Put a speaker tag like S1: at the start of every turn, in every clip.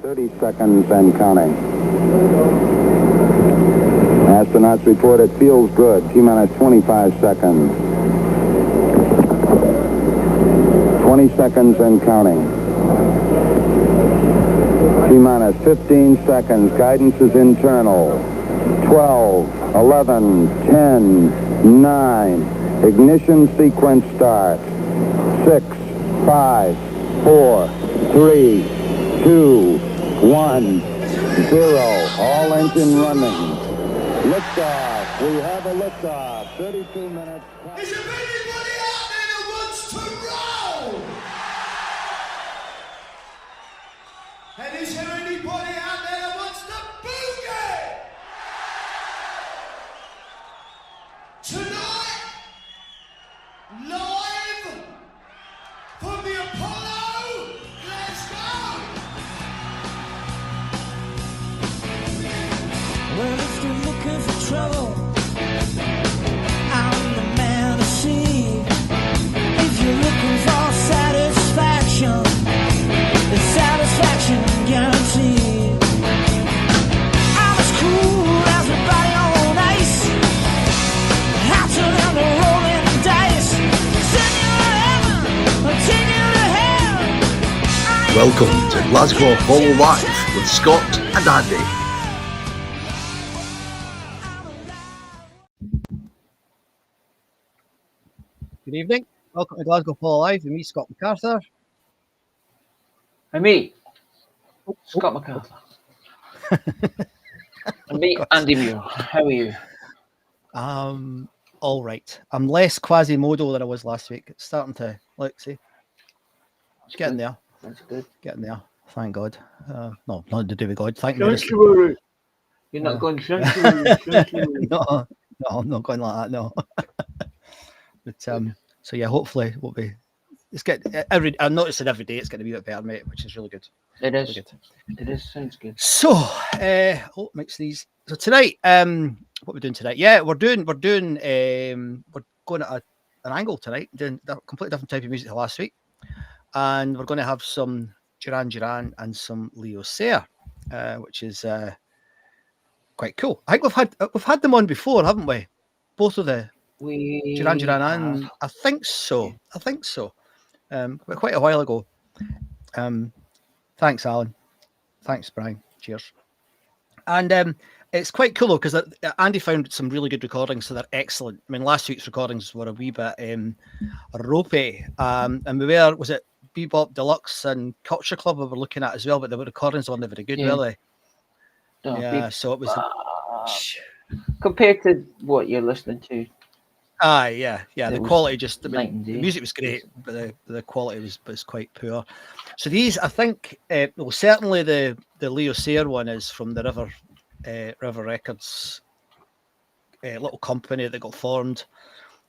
S1: 30 seconds and counting. Astronauts report it feels good. T-minus 25 seconds. 20 seconds and counting. T-minus 15 seconds. Guidance is internal. 12, 11, 10, 9. Ignition sequence starts. 6, 5, 4, 3, 2, 1, 0. All engine running. Liftoff. We have a liftoff. 32 minutes.
S2: Is there anybody out there that wants to roll? And is there anybody out there that wants to boogie? Tonight, live from the Apollo, Glasgow.
S3: Well, if you're looking for trouble, I'm the man to see. If you're looking for satisfaction, it's satisfaction guaranteed. I'm as cool as a body on ice. Hotter than the rolling dice. Send you to heaven, or take you to hell.
S4: Welcome to Glasgow Apollo Live with Scott and Andy.
S5: Good evening. Welcome to Glasgow Apollo Live with me, Scott MacArthur.
S6: And me, Scott MacArthur. And me, Andy Muir. How are you?
S5: All right. I'm less Quasimodo than I was last week. It's starting to, see.
S6: That's
S5: Getting
S6: good.
S5: there.
S6: That's good.
S5: Getting there. Thank God. No, nothing to do with God. Thank
S6: Sanctuary. You're not going sanctuary. Sanctuary.
S5: No, I'm not going like that, no. But so yeah, hopefully we'll be. I'm noticing every day it's getting a wee bit better, mate, which is really good.
S6: It is.
S5: Really good.
S6: It is. Sounds good.
S5: So, mix these. So tonight, what are we doing tonight? Yeah, we're going at an angle tonight, doing a completely different type of music to last week, and we're going to have some Duran and some Leo Sayer, which is quite cool. I think we've had them on before, haven't we? Both of the Duran and I think so.
S6: Yeah.
S5: I think so. But quite a while ago. Thanks, Alan. Thanks, Brian. Cheers. And it's quite cool though, because Andy found some really good recordings, so they're excellent. I mean, last week's recordings were a wee bit ropey, and was it Bebop Deluxe and Culture Club we were looking at as well, but the recordings weren't very good,
S6: Yeah.
S5: were they?
S6: No,
S5: Yeah, so it was.
S6: Compared to what you're listening to.
S5: Yeah. The quality just. I mean,
S6: night and
S5: the
S6: day.
S5: music was great, but the quality was quite poor. So these, I think, certainly the Leo Sayer one is from the River Records little company that got formed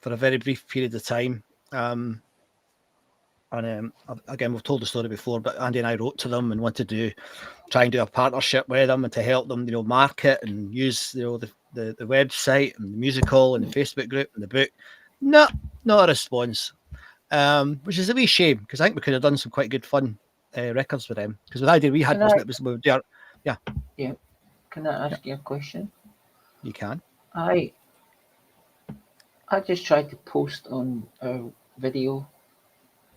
S5: for a very brief period of time. And again, we've told the story before, but Andy and I wrote to them and wanted to try and do a partnership with them and to help them, market and use, the website and the musical and the Facebook group and the book. Not a response, which is a wee shame, because I think we could have done some quite good fun records with them. Because the idea we had
S6: Yeah. Can I ask you a question?
S5: You can.
S6: I just tried to post on our video.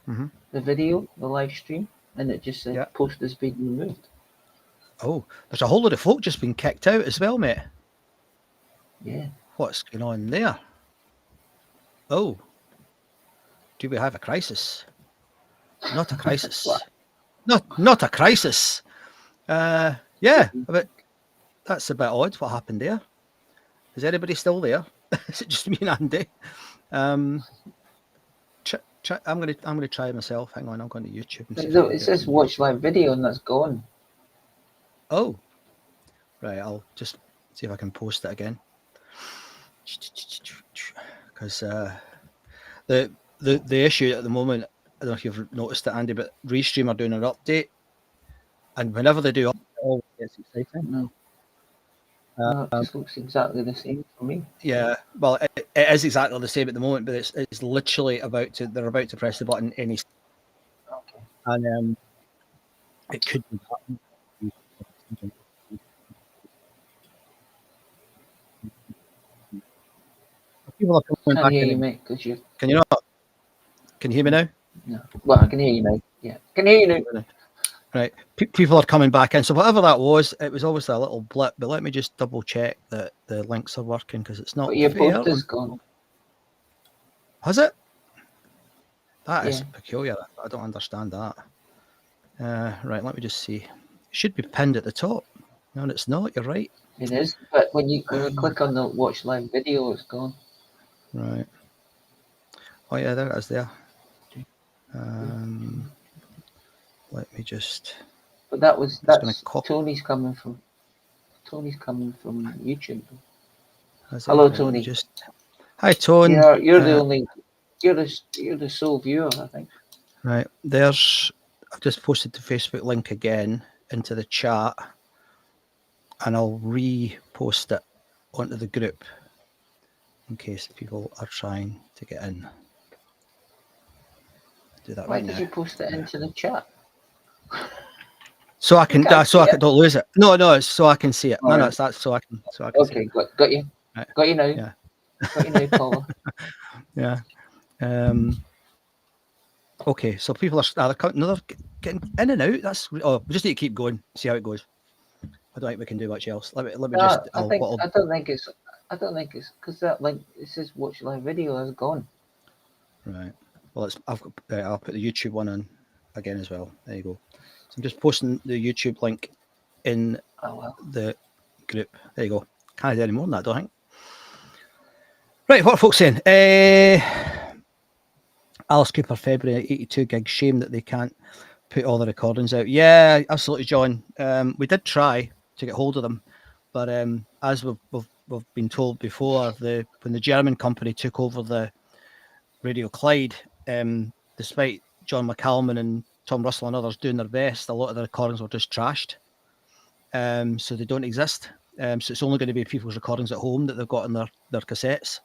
S5: Mm-hmm.
S6: The live stream, and it just said post has been removed.
S5: Oh, there's a whole lot of folk just been kicked out as well, mate.
S6: Yeah.
S5: What's going on there? Oh, do we have a crisis? Not a crisis. not a crisis. Yeah, but that's a bit odd. What happened there? Is anybody still there? Is it just me and Andy? I'm gonna try myself. Hang on, I'm going to YouTube. And see
S6: It says watch live video, and that's gone.
S5: Oh, right. I'll just see if I can post it again. Because the issue at the moment, I don't know if you've noticed it, Andy, but Restream are doing an update, and whenever they do, it always gets exciting.
S6: No. It just looks exactly the same for me.
S5: Yeah, well, it is exactly the same at the moment, but it's literally they're about to press the button any.
S6: Okay.
S5: And it could be People are coming
S6: Can't
S5: back
S6: hear
S5: in.
S6: you, mate, because you.
S5: Can you not? Can you hear me now?
S6: No. Well, I can hear you now. Yeah, can hear you now.
S5: Right. People are coming back in. So whatever that was, it was obviously a little blip. But let me just double check that the links are working because it's not
S6: But your
S5: fair.
S6: post is gone.
S5: Has it? That is
S6: Yeah.
S5: peculiar. I don't understand that. Right. Let me just see. It should be pinned at the top. No, it's not. You're right.
S6: It is, but when you click on the watch live video, it's gone.
S5: Right. Oh yeah, there it is. There. Let me just.
S6: But that's
S5: gonna copy.
S6: Tony's coming from YouTube.
S5: Is it?
S6: Hello,
S5: Right, let me
S6: Tony.
S5: just. Hi, Tone.
S6: You're the only. You're the sole viewer, I think.
S5: Right, there's. I've just posted the Facebook link again into the chat, and I'll repost it onto the group in case people are trying to get in. Do that
S6: Why
S5: right
S6: did
S5: now.
S6: you post it into the chat?
S5: So I can,
S6: can't
S5: so I
S6: see
S5: can, don't lose it. No, it's so I can see it. No,
S6: Alright.
S5: it's that so I can see
S6: Okay,
S5: it.
S6: got you.
S5: Right.
S6: Got you now.
S5: Yeah.
S6: Got you now, Paula.
S5: Yeah. Okay, so people are getting in and out. That's we just need to keep going, see how it goes. I don't think we can do much else. Let me just.
S6: I don't think it's because that link it says watch live video is gone.
S5: Right. Well, I'll put the YouTube one in again as well. There you go. So I'm just posting the YouTube link in the group. There you go. Can't do any more than that, don't I think. Right, what are folks saying? Alice Cooper, February 82 gig. Shame that they can't put all the recordings out. Yeah, absolutely, John. We did try to get hold of them, but as we've been told before, when the German company took over the Radio Clyde, despite John McCalman and Tom Russell and others doing their best, a lot of the recordings were just trashed. So they don't exist. So it's only going to be people's recordings at home that they've got in their cassettes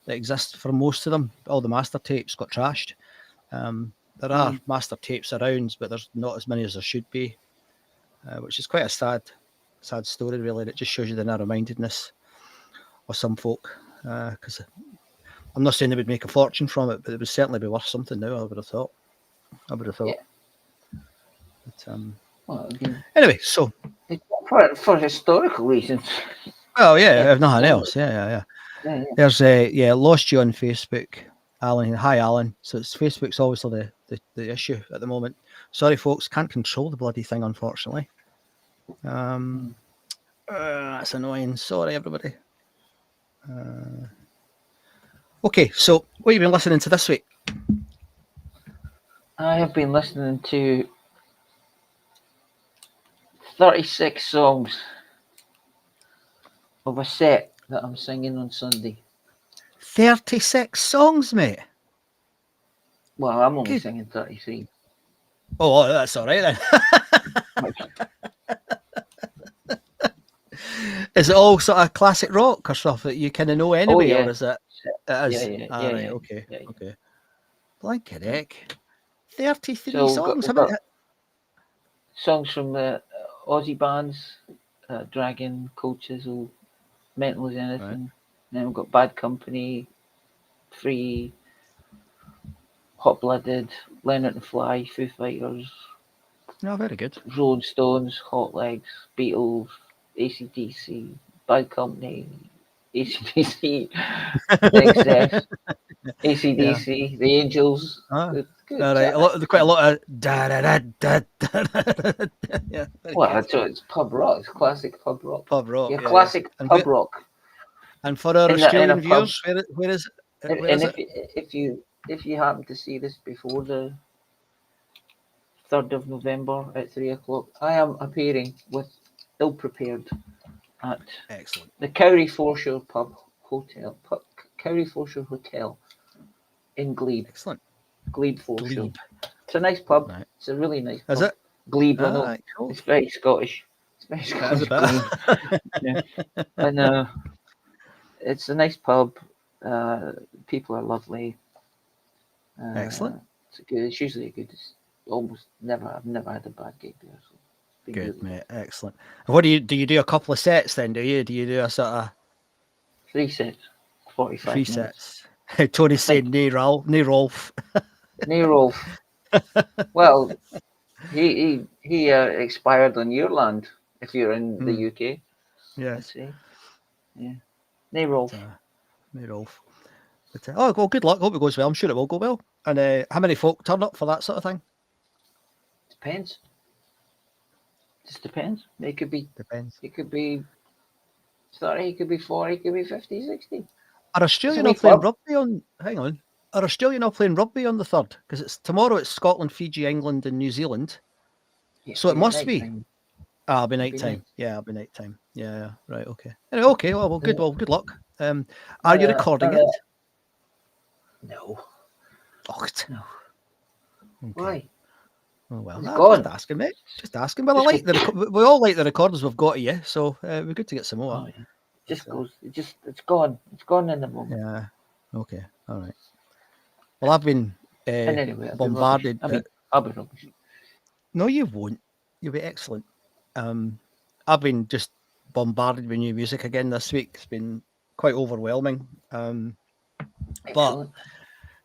S5: that exist for most of them. All the master tapes got trashed. There are master tapes around, but there's not as many as there should be, which is quite a sad story, really. And it just shows you the narrow-mindedness of some folk. Because I'm not saying they would make a fortune from it, but it would certainly be worth something now, I would have thought.
S6: Yeah.
S5: But, anyway, so
S6: for historical reasons.
S5: Oh yeah, if nothing else, yeah. There's lost you on Facebook, Alan. Hi, Alan. So Facebook's obviously the issue at the moment. Sorry, folks, can't control the bloody thing, unfortunately. That's annoying. Sorry, everybody. Okay, so what have you been listening to this week?
S6: I have been listening to 36 songs of a set that I'm singing on Sunday.
S5: 36 songs, mate.
S6: Well, I'm only singing 33.
S5: Oh, that's all right then. Is it all sort of classic rock or stuff that you kind of know anyway, or is it? It is.
S6: Yeah.
S5: Okay. Blanket heck. 33 songs.
S6: How many? Songs from the Aussie bands, Dragon, Cold Chisel, Mental as Anything. Right. Then we've got Bad Company, Free, Hot Blooded, Leonard and Fly, Foo Fighters.
S5: No, very good.
S6: Rolling Stones, Hot Legs, Beatles, AC/DC, Bad Company, AC/DC, XS, AC/DC, The Angels. Good.
S5: All right, quite a lot of da da da da da. Yeah.
S6: Well, it's pub rock. It's classic pub rock.
S5: Pub rock.
S6: Yeah, classic pub rock.
S5: And for our Australian viewers, where is it?
S6: And if you happen to see this before the 3rd of November at 3:00, I am appearing with Ill Prepared at the Cowrie Foreshore Cowrie Foreshore Hotel in Glebe.
S5: Excellent.
S6: Glebe Foreshore. It's a nice pub. Right. It's a really nice pub.
S5: Is it?
S6: Glebe, I know. Right, cool. It's very Scottish. It's very Scottish. Yeah. And it's a nice pub. People are lovely.
S5: Excellent.
S6: It's usually a good. I've never had a bad gig there. So.
S5: Good, mate. Excellent. And what do you do? A couple of sets then? Do you do a sort of
S6: 3 sets, 45
S5: 3
S6: minutes.
S5: sets? Tony's saying, "Nay, Ralph. Nay, Rolf."
S6: Near Rolf. Well, he expired on your land if you're in the UK. I
S5: Yes.
S6: see. Yeah. Near Rolf.
S5: Nay, Rolf. But, well, good luck. Hope it goes well. I'm sure it will go well. And how many folk turn up for that sort of thing?
S6: Depends. Just depends. It could be
S5: Depends.
S6: 30, it could be 40, it could be 50, 60.
S5: Are Australia
S6: It's a
S5: not
S6: wee
S5: playing
S6: club.
S5: rugby on? Hang on. Are Australia not playing rugby on the 3rd? Because it's tomorrow. It's Scotland, Fiji, England, and New Zealand.
S6: Yeah,
S5: So it
S6: yeah,
S5: must be.
S6: nighttime.
S5: I'll be
S6: It'll
S5: night
S6: be
S5: time.
S6: night.
S5: Yeah, I'll be night time. Yeah, right. Okay. Anyway, okay. Well, good. Well, good luck. Are you recording it?
S6: No.
S5: Oh,
S6: No.
S5: okay.
S6: Why?
S5: Oh well,
S6: It's
S5: I'm
S6: gone.
S5: just asking, mate. Just asking. Well, I
S6: Just
S5: like we all like the recordings we've got of you, so we're good to get some more.
S6: Oh, yeah. It's gone. It's gone in the moment.
S5: Yeah. Okay. All right. Well, I've been
S6: And anyway, I'll be rubbish.
S5: bombarded.
S6: I'll be rubbish.
S5: No, you won't. You'll be excellent. I've been just bombarded with new music again this week. It's been quite overwhelming. But
S6: Excellent.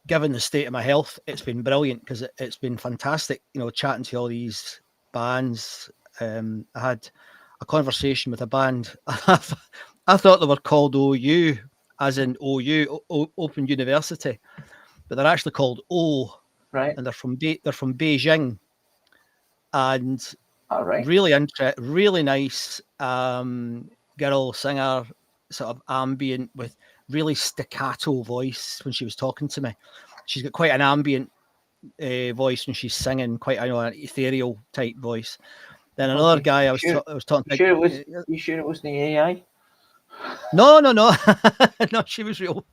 S5: given the state of my health, it's been brilliant because it's been fantastic, chatting to all these bands. I had a conversation with a band. I thought they were called OU, as in OU, Open University, but they're actually called O,
S6: Right.
S5: and they're from Beijing, and
S6: All right.
S5: really nice girl singer, sort of ambient with really staccato voice when she was talking to me. She's got quite an ambient voice when she's singing, quite an ethereal type voice. Then another guy I was talking to.
S6: You sure it wasn't the AI?
S5: No, no, she was real.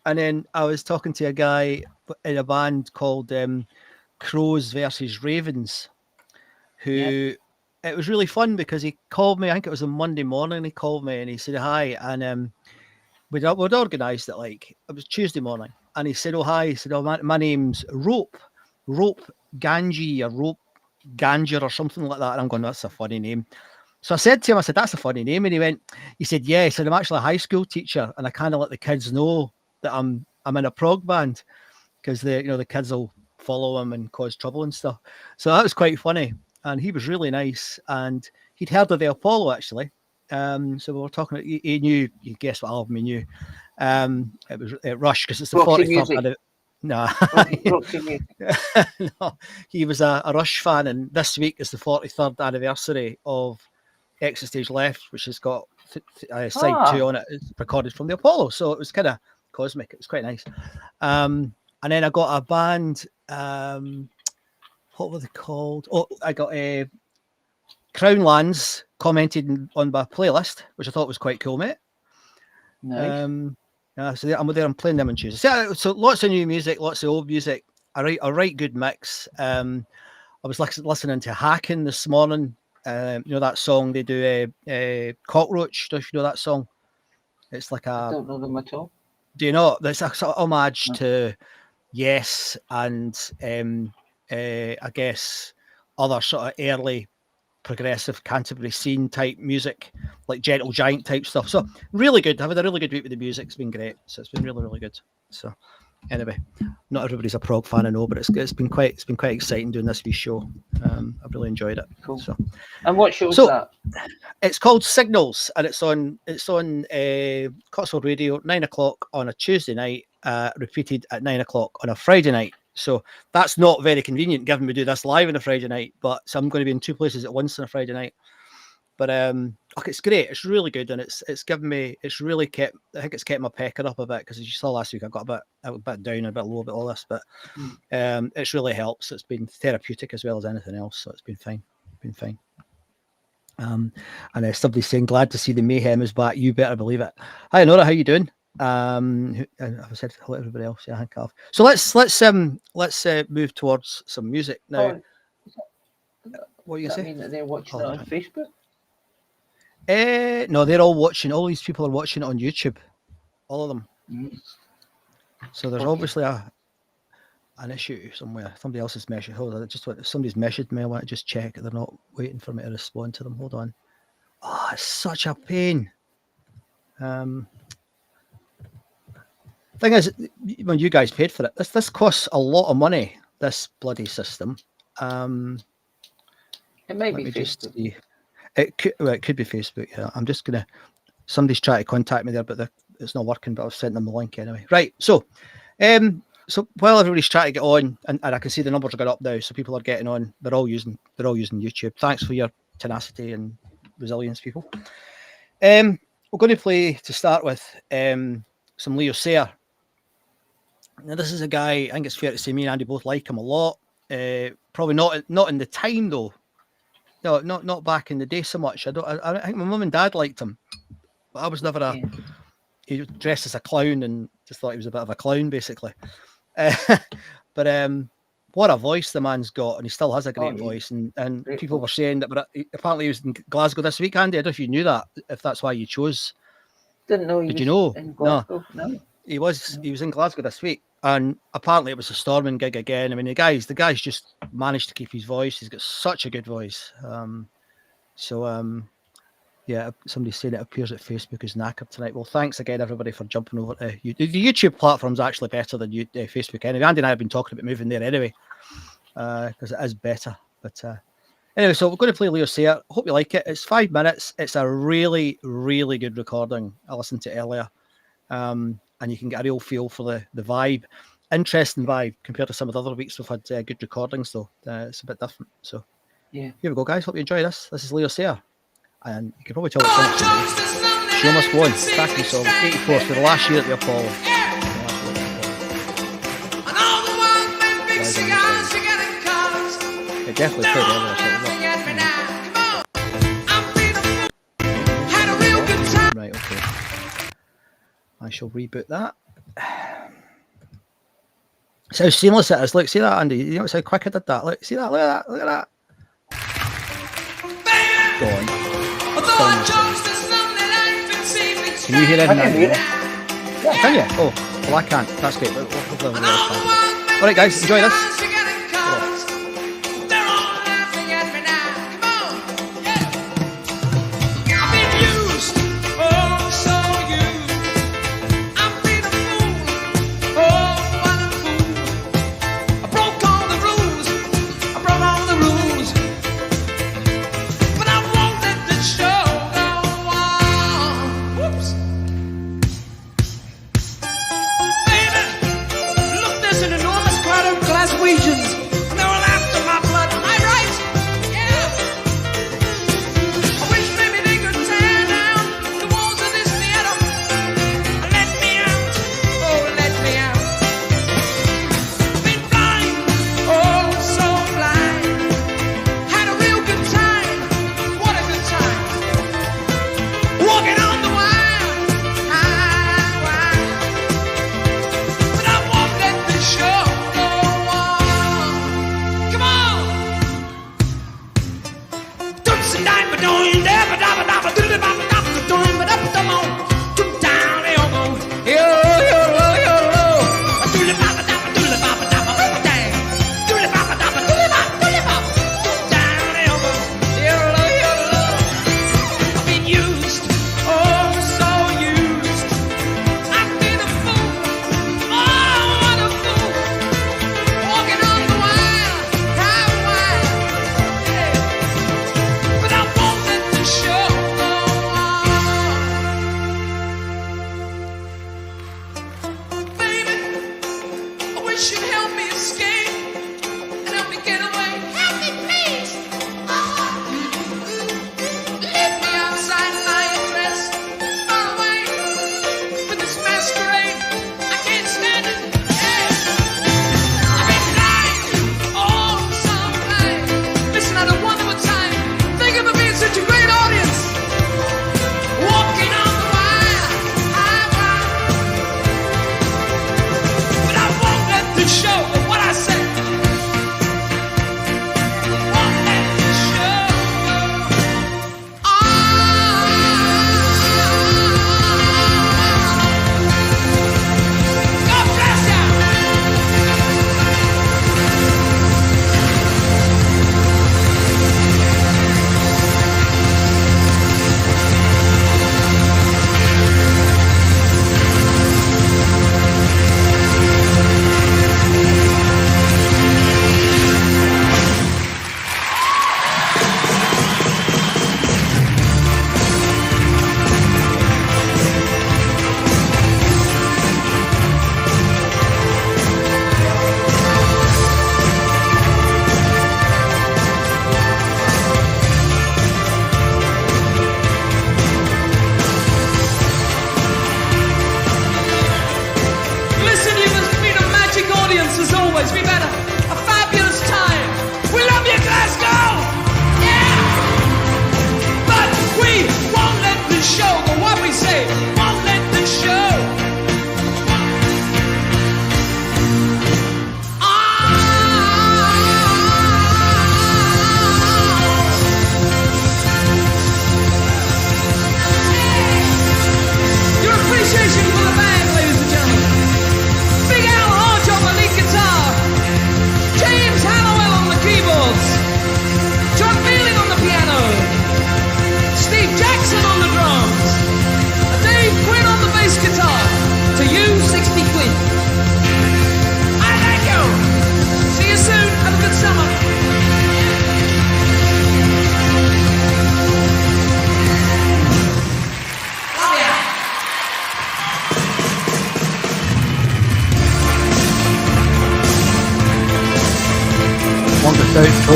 S5: And then I was talking to a guy in a band called Crows versus Ravens, who it was really fun because he called me. I think it was a Monday morning. He called me and he said hi, and we'd organised it like it was Tuesday morning, and he said, "Oh hi," he said, "Oh my name's Rope Ganji or Rope Ganger or something like that," and I'm going, "That's a funny name." So I said to him, I said, "That's a funny name," and he said, "Yeah," he said, "I'm actually a high school teacher, and I kind of let the kids know that I'm in a prog band because the kids will follow him and cause trouble and stuff." So that was quite funny, and he was really nice, and he'd heard of the Apollo actually. So we were talking. He knew. You guess what album he knew? It was Rush because it's the
S6: Roxy
S5: 43rd.
S6: Music.
S5: No,
S6: Roxy Music.
S5: no, he was a Rush fan, and this week is the 43rd anniversary of Exit Stage Left, which has got side 2 on it. It's recorded from the Apollo, so it was kind of cosmic. It was quite nice. And then I got a band. What were they called? Oh, I got a Crownlands commented on my playlist, which I thought was quite cool, mate.
S6: Nice.
S5: So I'm playing them on Tuesday. So lots of new music, lots of old music. I write good mix. I was listening to Hacking this morning. That song they do, Cockroach. Don't you know that song? It's like
S6: I don't know them at all.
S5: Do you know? There's a sort of homage to Yes and I guess other sort of early progressive Canterbury scene type music, like Gentle Giant type stuff. So really good. I've had a really good week with the music. It's been great. So it's been really, really good. So anyway, not everybody's a prog fan, I know, but it's been quite exciting doing this wee show. I've really enjoyed it.
S6: Cool.
S5: So,
S6: and what show is that?
S5: It's called Signals, and it's on Cotswold Radio, 9:00 on a Tuesday night, repeated at 9:00 on a Friday night. So that's not very convenient, given we do this live on a Friday night. But so I'm going to be in 2 places at once on a Friday night. But it's great. It's really good, and it's given me. It's really kept. I think it's kept my pecker up a bit because as you saw last week, I got a bit down, a bit low about all this. But it's really helps. It's been therapeutic as well as anything else. So it's been fine. And somebody's saying, "Glad to see the mayhem is back." You better believe it. Hi, Nora. How you doing? I've said hello to everybody else. Yeah, I think I've. So let's move towards some music now. What are you saying?
S6: Mean that they're watching it on Facebook?
S5: No, they're all watching. All these people are watching it on YouTube. All of them. So there's obviously an issue somewhere. Somebody else's message. Hold on, somebody's messaged me. I want to just check they're not waiting for me to respond to them. Hold on. Oh, it's such a pain. Thing is, when you guys paid for it, this costs a lot of money. This bloody system.
S6: It might be Facebook.
S5: It could be Facebook. Yeah, I'm just gonna. Somebody's trying to contact me there, but it's not working. But I've sent them the link anyway. Right. So, while everybody's trying to get on, and I can see the numbers are going up now, so people are getting on. They're all using YouTube. Thanks for your tenacity and resilience, people. We're going to play to start with some Leo Sayer. Now, this is a guy. I think it's fair to say me and Andy both like him a lot. Probably not in the time though. No, not back in the day so much. I think my mum and dad liked him, but I was never he was dressed as a clown and just thought he was a bit of a clown, basically. But what a voice the man's got, and he still has a great voice. And people were saying that, but apparently he was in Glasgow this week, Andy. I don't know if you knew that, if that's why you chose.
S6: Didn't know.
S5: Did you know?
S6: In Glasgow? No.
S5: He was in Glasgow this week, and apparently it was a storming gig again. I mean, the guy's just managed to keep his voice. He's got such a good voice. Yeah, somebody's saying it appears that Facebook is knackered tonight. Well, thanks again, everybody, for jumping over to YouTube. The YouTube platform's actually better than Facebook anyway. Andy and I have been talking about moving there anyway, because it is better. But anyway, so we're going to play Leo Sayer. Hope you like it. It's 5 minutes. It's a really, really good recording. I listened to it earlier. And you can get a real feel for the vibe. Interesting vibe compared to some of the other weeks we've had good recordings, though. It's a bit different. So
S6: yeah,
S5: here we go, guys. Hope you enjoy this. This is Leo Sayer. And you can probably tell it's something. Show must go on. Cracking song. 84 for the last year at the Apollo. It definitely played earlier. Right, okay. I shall reboot that. See how seamless it is. Look, see that, Andy? You know how quick I did that? Look, see that? Look at that. Look at that. Go on. Can you hear anything?
S6: Yeah.
S5: Can you? Oh, well, I can't. That's great. Hopefully everybody else can. All right, guys, enjoy this.
S3: We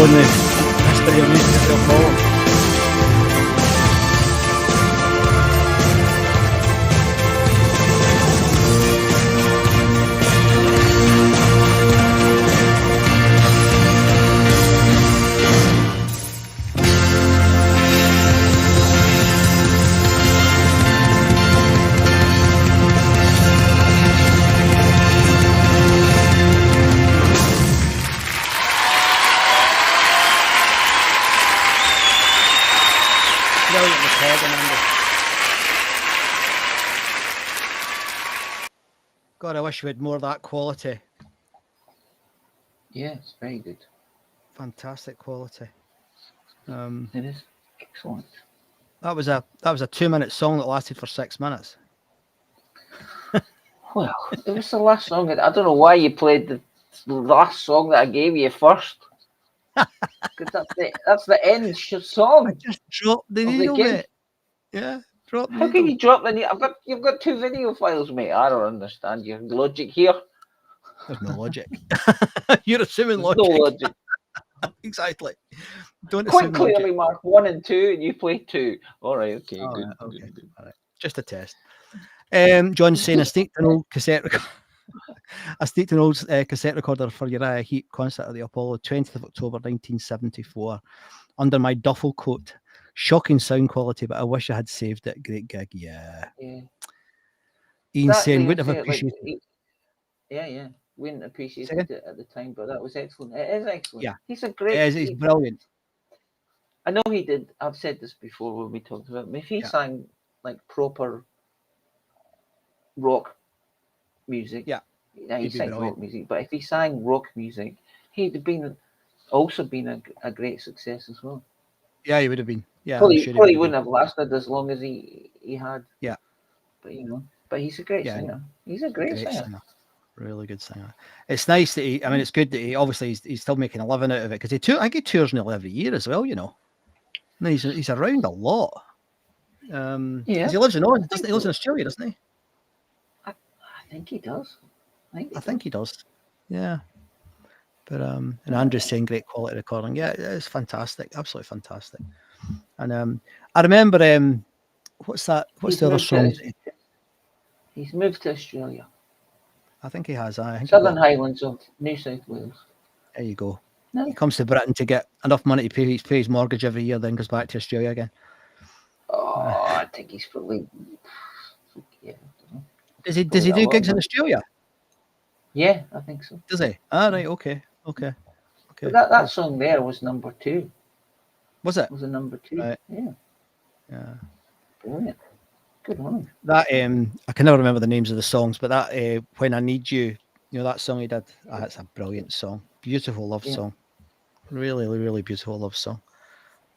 S5: go in the history of music they'll follow. God, I wish we had more of that quality.
S6: Yeah, it's very good.
S5: Fantastic quality.
S6: It is excellent.
S5: That was a 2-minute song that lasted for 6 minutes.
S6: Well, it was the last song. I don't know why you played the last song that I gave you first. Because that's the end song.
S5: I just dropped the needle, mate. Yeah, drop the
S6: How
S5: needle.
S6: can you drop the needle? You've got 2 video files, mate. I don't understand your logic here.
S5: There's no logic. You're assuming
S6: There's
S5: logic.
S6: no logic.
S5: Exactly. Don't
S6: Quite
S5: assume
S6: clearly
S5: logic.
S6: mark 1 and 2, and you play 2. All right, okay,
S5: All
S6: good,
S5: right, okay.
S6: good.
S5: All right. Just a test. John's saying I sneaked an old cassette recorder. I sneaked an old cassette recorder for Uriah Heep concert at the Apollo, 20th of October 1974, under my duffel coat. Shocking sound quality, but I wish I had saved it. Great gig, yeah. Ian saying, wouldn't have appreciated it.
S6: Yeah. Wouldn't appreciate
S5: Second?
S6: it at the time, but that was excellent. It is excellent.
S5: Yeah.
S6: He's a great.
S5: He's brilliant.
S6: I know he did. I've said this before when we talked about him. If he sang like proper rock music, he sang rock music. But if he sang rock music, he'd have also been a great success as well.
S5: Yeah, he would have been. Yeah,
S6: probably wouldn't have lasted as long as he had.
S5: Yeah,
S6: but he's a great singer. He's a great singer.
S5: Really good singer. It's nice that he. I mean, it's good that he obviously he's still making a living out of it because I think he tours nearly every year as well. And he's around a lot. Because he lives in Oz, doesn't he? He lives in Australia, doesn't he?
S6: I think he does.
S5: I think he does. Yeah. But and Andrew's saying great quality recording. Yeah, it's fantastic, absolutely fantastic. And I remember what's that? What's the other song?
S6: He's moved to Australia.
S5: I think he has. I think
S6: Southern Highlands of New South Wales.
S5: There you go. No. He comes to Britain to get enough money to pay his mortgage every year, then goes back to Australia again.
S6: Oh, I think he's probably. Yeah.
S5: Does he do gigs in Australia?
S6: Yeah, I think so.
S5: Does he? Ah, right. Okay. But
S6: that song there was number 2.
S5: Was it?
S6: It was a number 2.
S5: Right.
S6: Yeah. Brilliant. Good one.
S5: That I can never remember the names of the songs, but that When I Need You, that song he did. That's a brilliant song. Beautiful love song. Really, really beautiful love song.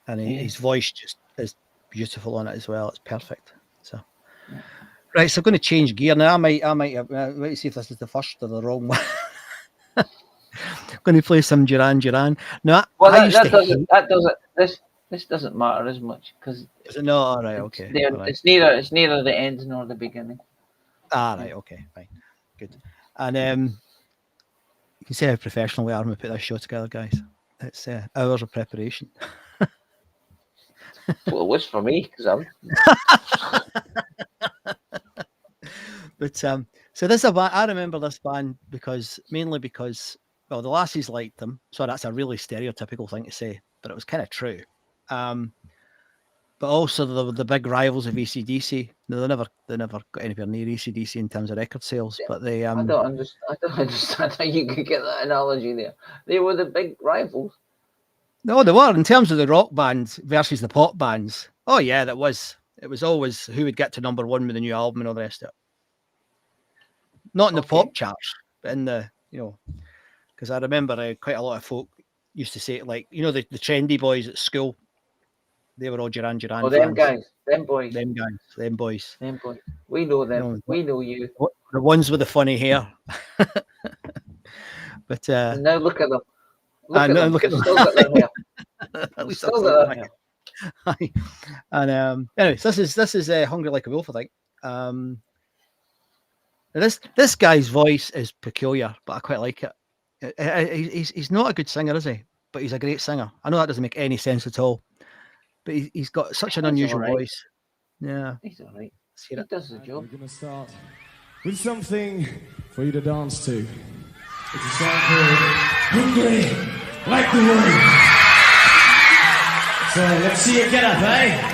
S5: And his voice just is beautiful on it as well. It's perfect. So. Right, so I'm going to change gear now. I might let's see if this is the first or the wrong one. I'm going to play some Duran. No,
S6: this doesn't matter as much because
S5: no. All right, okay.
S6: It's neither the end nor the beginning.
S5: Right, okay, fine, good. And you can see how professional we are when we put this show together, guys. It's hours of preparation.
S6: Well, it was for me because I'm.
S5: But so this is a band. I remember this band mainly because the lassies liked them. So that's a really stereotypical thing to say, but it was kind of true. But also the big rivals of AC/DC. No, they never got anywhere near AC/DC in terms of record sales. But they I
S6: don't understand how you could get that analogy there. They were the big rivals.
S5: No, they were in terms of the rock bands versus the pop bands. Oh yeah, it was always who would get to number 1 with the new album and all the rest of it. Not in the pop charts, but in the because I remember quite a lot of folk used to say like the trendy boys at school. They were all Duran.
S6: Oh, them
S5: fans.
S6: them boys. We know them. We know you.
S5: The ones with the funny hair. But
S6: and now look at them.
S5: Look at them.
S6: Still got their hair.
S5: At least
S6: still got their hair.
S5: And anyways, this is Hungry Like a Wolf, I think. This guy's voice is peculiar, but I quite like it. He's not a good singer, is he? but he's a great singer. I know that doesn't make any sense at all, but he's got such an unusual voice. Yeah,
S6: he's all right.
S5: Let's hear
S6: He
S5: it.
S6: does the job.
S2: We're going to start with something for you to dance to. It's a song called Hungry Like the World. So let's see you get up, eh?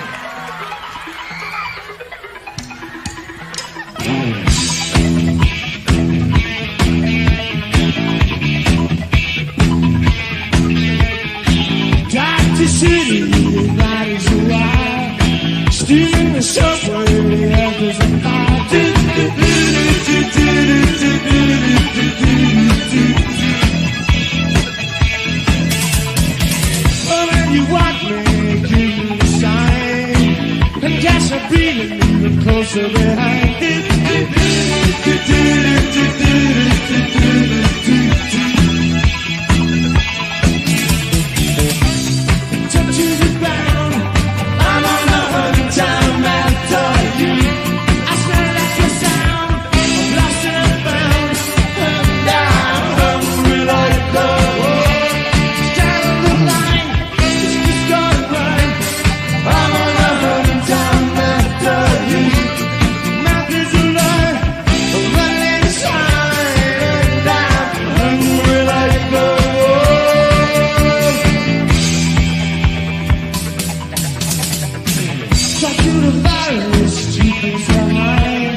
S2: Dr. City, the night is a while. Still in the subway, the others are high. Well, when you want me, give me a sign. And guess I'm breathing even closer behind. Touching the ground, I'm on a hunting time after you. I smell like your sound, I'm lost and found. I'm down, hungry like the world. Stand on the line, it's just gone right. I'm on a hunting time after you. Mouth is alive, I'm running inside. And I'm hungry like the world. Talk to the virus, two things are mine.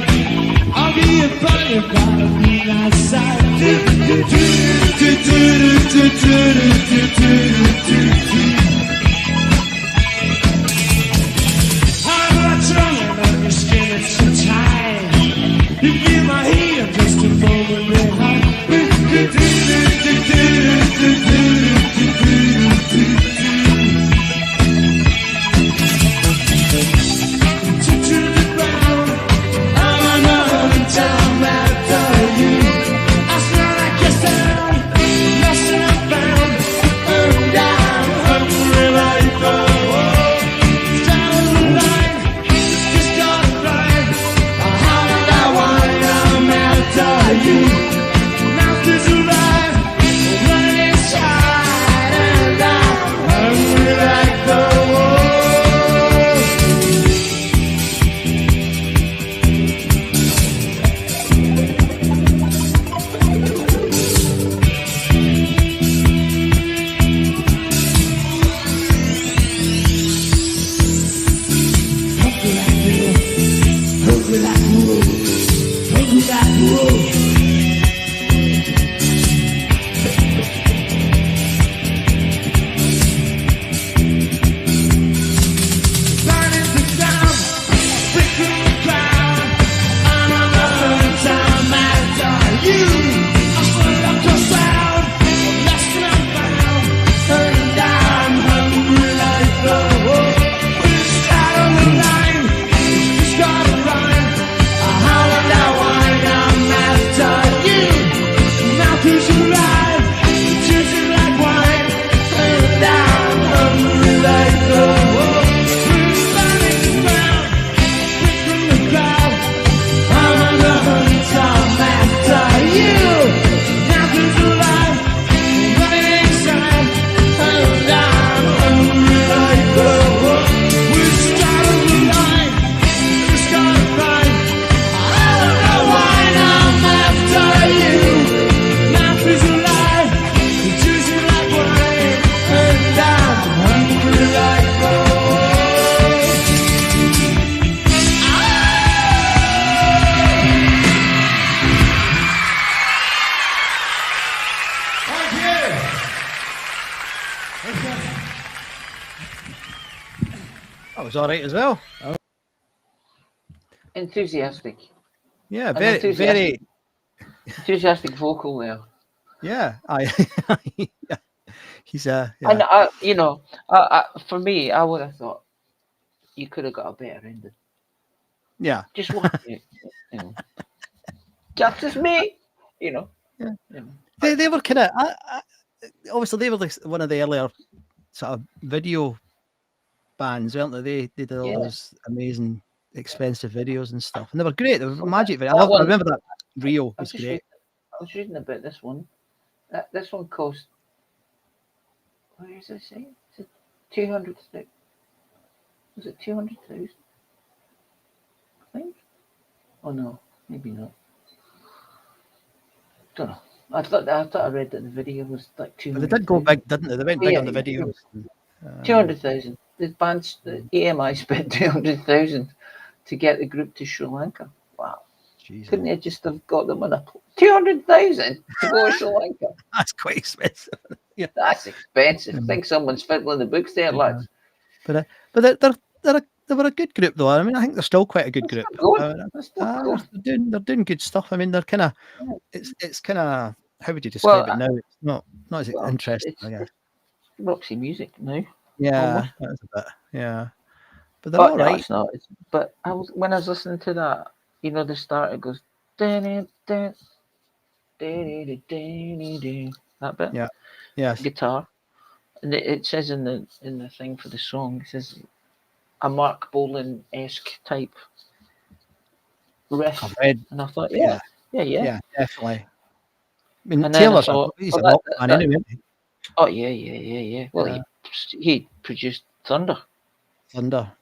S2: I'll be a bunny, gotta be outside. I'm not tongue on your skin, it's so tight. You give my heat, I'm just a moment behind. To the ground, I'm on a hunting time after you. I smell like your sound, lost and found. I'm down, hungry like the world. Down the line, it's just got right. How did I want? I'm after you. Mouth is alive, running inside, and I'm hungry like the world. Hungry like the world, hungry like the world. Burning the ground, breaking the ground. I'm on the hunting time after you. I smell like your sound, I'm lost and I'm found. And I'm hungry like the world. It's out on the line, it's just got a rhyme. How will I wind? I'm after you. Mouth is alive, juicy like wine. And I'm hungry like the world. Burning the ground, breaking the ground. I'm on the hunting time after you. Mouth is alive, running inside. And I'm hungry like the world. We're starting the line, just got a rhyme. I don't know why I'm after you. Mouth is alive, juicy like wine. And I'm hungry like the world. Thank you.
S5: That was all right as well.
S6: Enthusiastic.
S5: Yeah,
S6: An
S5: very,
S6: enthusiastic-
S5: very.
S6: Enthusiastic vocal there.
S5: Yeah, yeah. He's yeah.
S6: And you know, for me, I would have thought you could have got a better ending.
S5: Yeah.
S6: Just one, you know. Just me, you know.
S5: Yeah.
S6: You know.
S5: They were kind of obviously they were like one of the earlier sort of video bands, weren't they? They did all
S6: Yeah.
S5: those amazing, expensive videos and stuff, and they were great. They were
S6: Well,
S5: magic videos.
S6: that
S5: I
S6: one-
S5: remember that Rio
S6: I
S5: was
S6: was,
S5: great.
S6: I was reading about this one. This one cost What does it say? Is it 200? Was it 200,000? I think. Oh no, maybe not. Don't know. I thought I read that the video was like
S5: But they did go
S6: 200,000.
S5: big, didn't they? They went big on the videos.
S6: 200,000. The band, the AMI spent 200,000 to get the group to Sri Lanka. Wow.
S5: Jesus.
S6: Couldn't they just have got them on a 200,000 to go to Sri Lanka?
S5: That's quite expensive. Yeah.
S6: That's expensive. I think someone's fiddling the books there, lads.
S5: But they were a good group though. I mean, I think they're still quite a good group. They're doing good stuff. I mean, they're kind of it's kind of, how would you describe it now? It's not as interesting, I guess.
S6: It's Roxy music now.
S5: Yeah, that's a bit. Yeah, but they're
S6: But
S5: all
S6: no,
S5: right.
S6: it's not. But when I was listening to that, you know, the start it goes that bit.
S5: Yeah, yes.
S6: Guitar, and it says in the thing for the song, it says a Mark Bolan-esque type riff, and I thought, yeah,
S5: definitely. I mean,
S6: and then
S5: Taylor's
S6: I thought,
S5: he's a rock man anyway.
S6: Oh yeah. Well, he produced Thunder.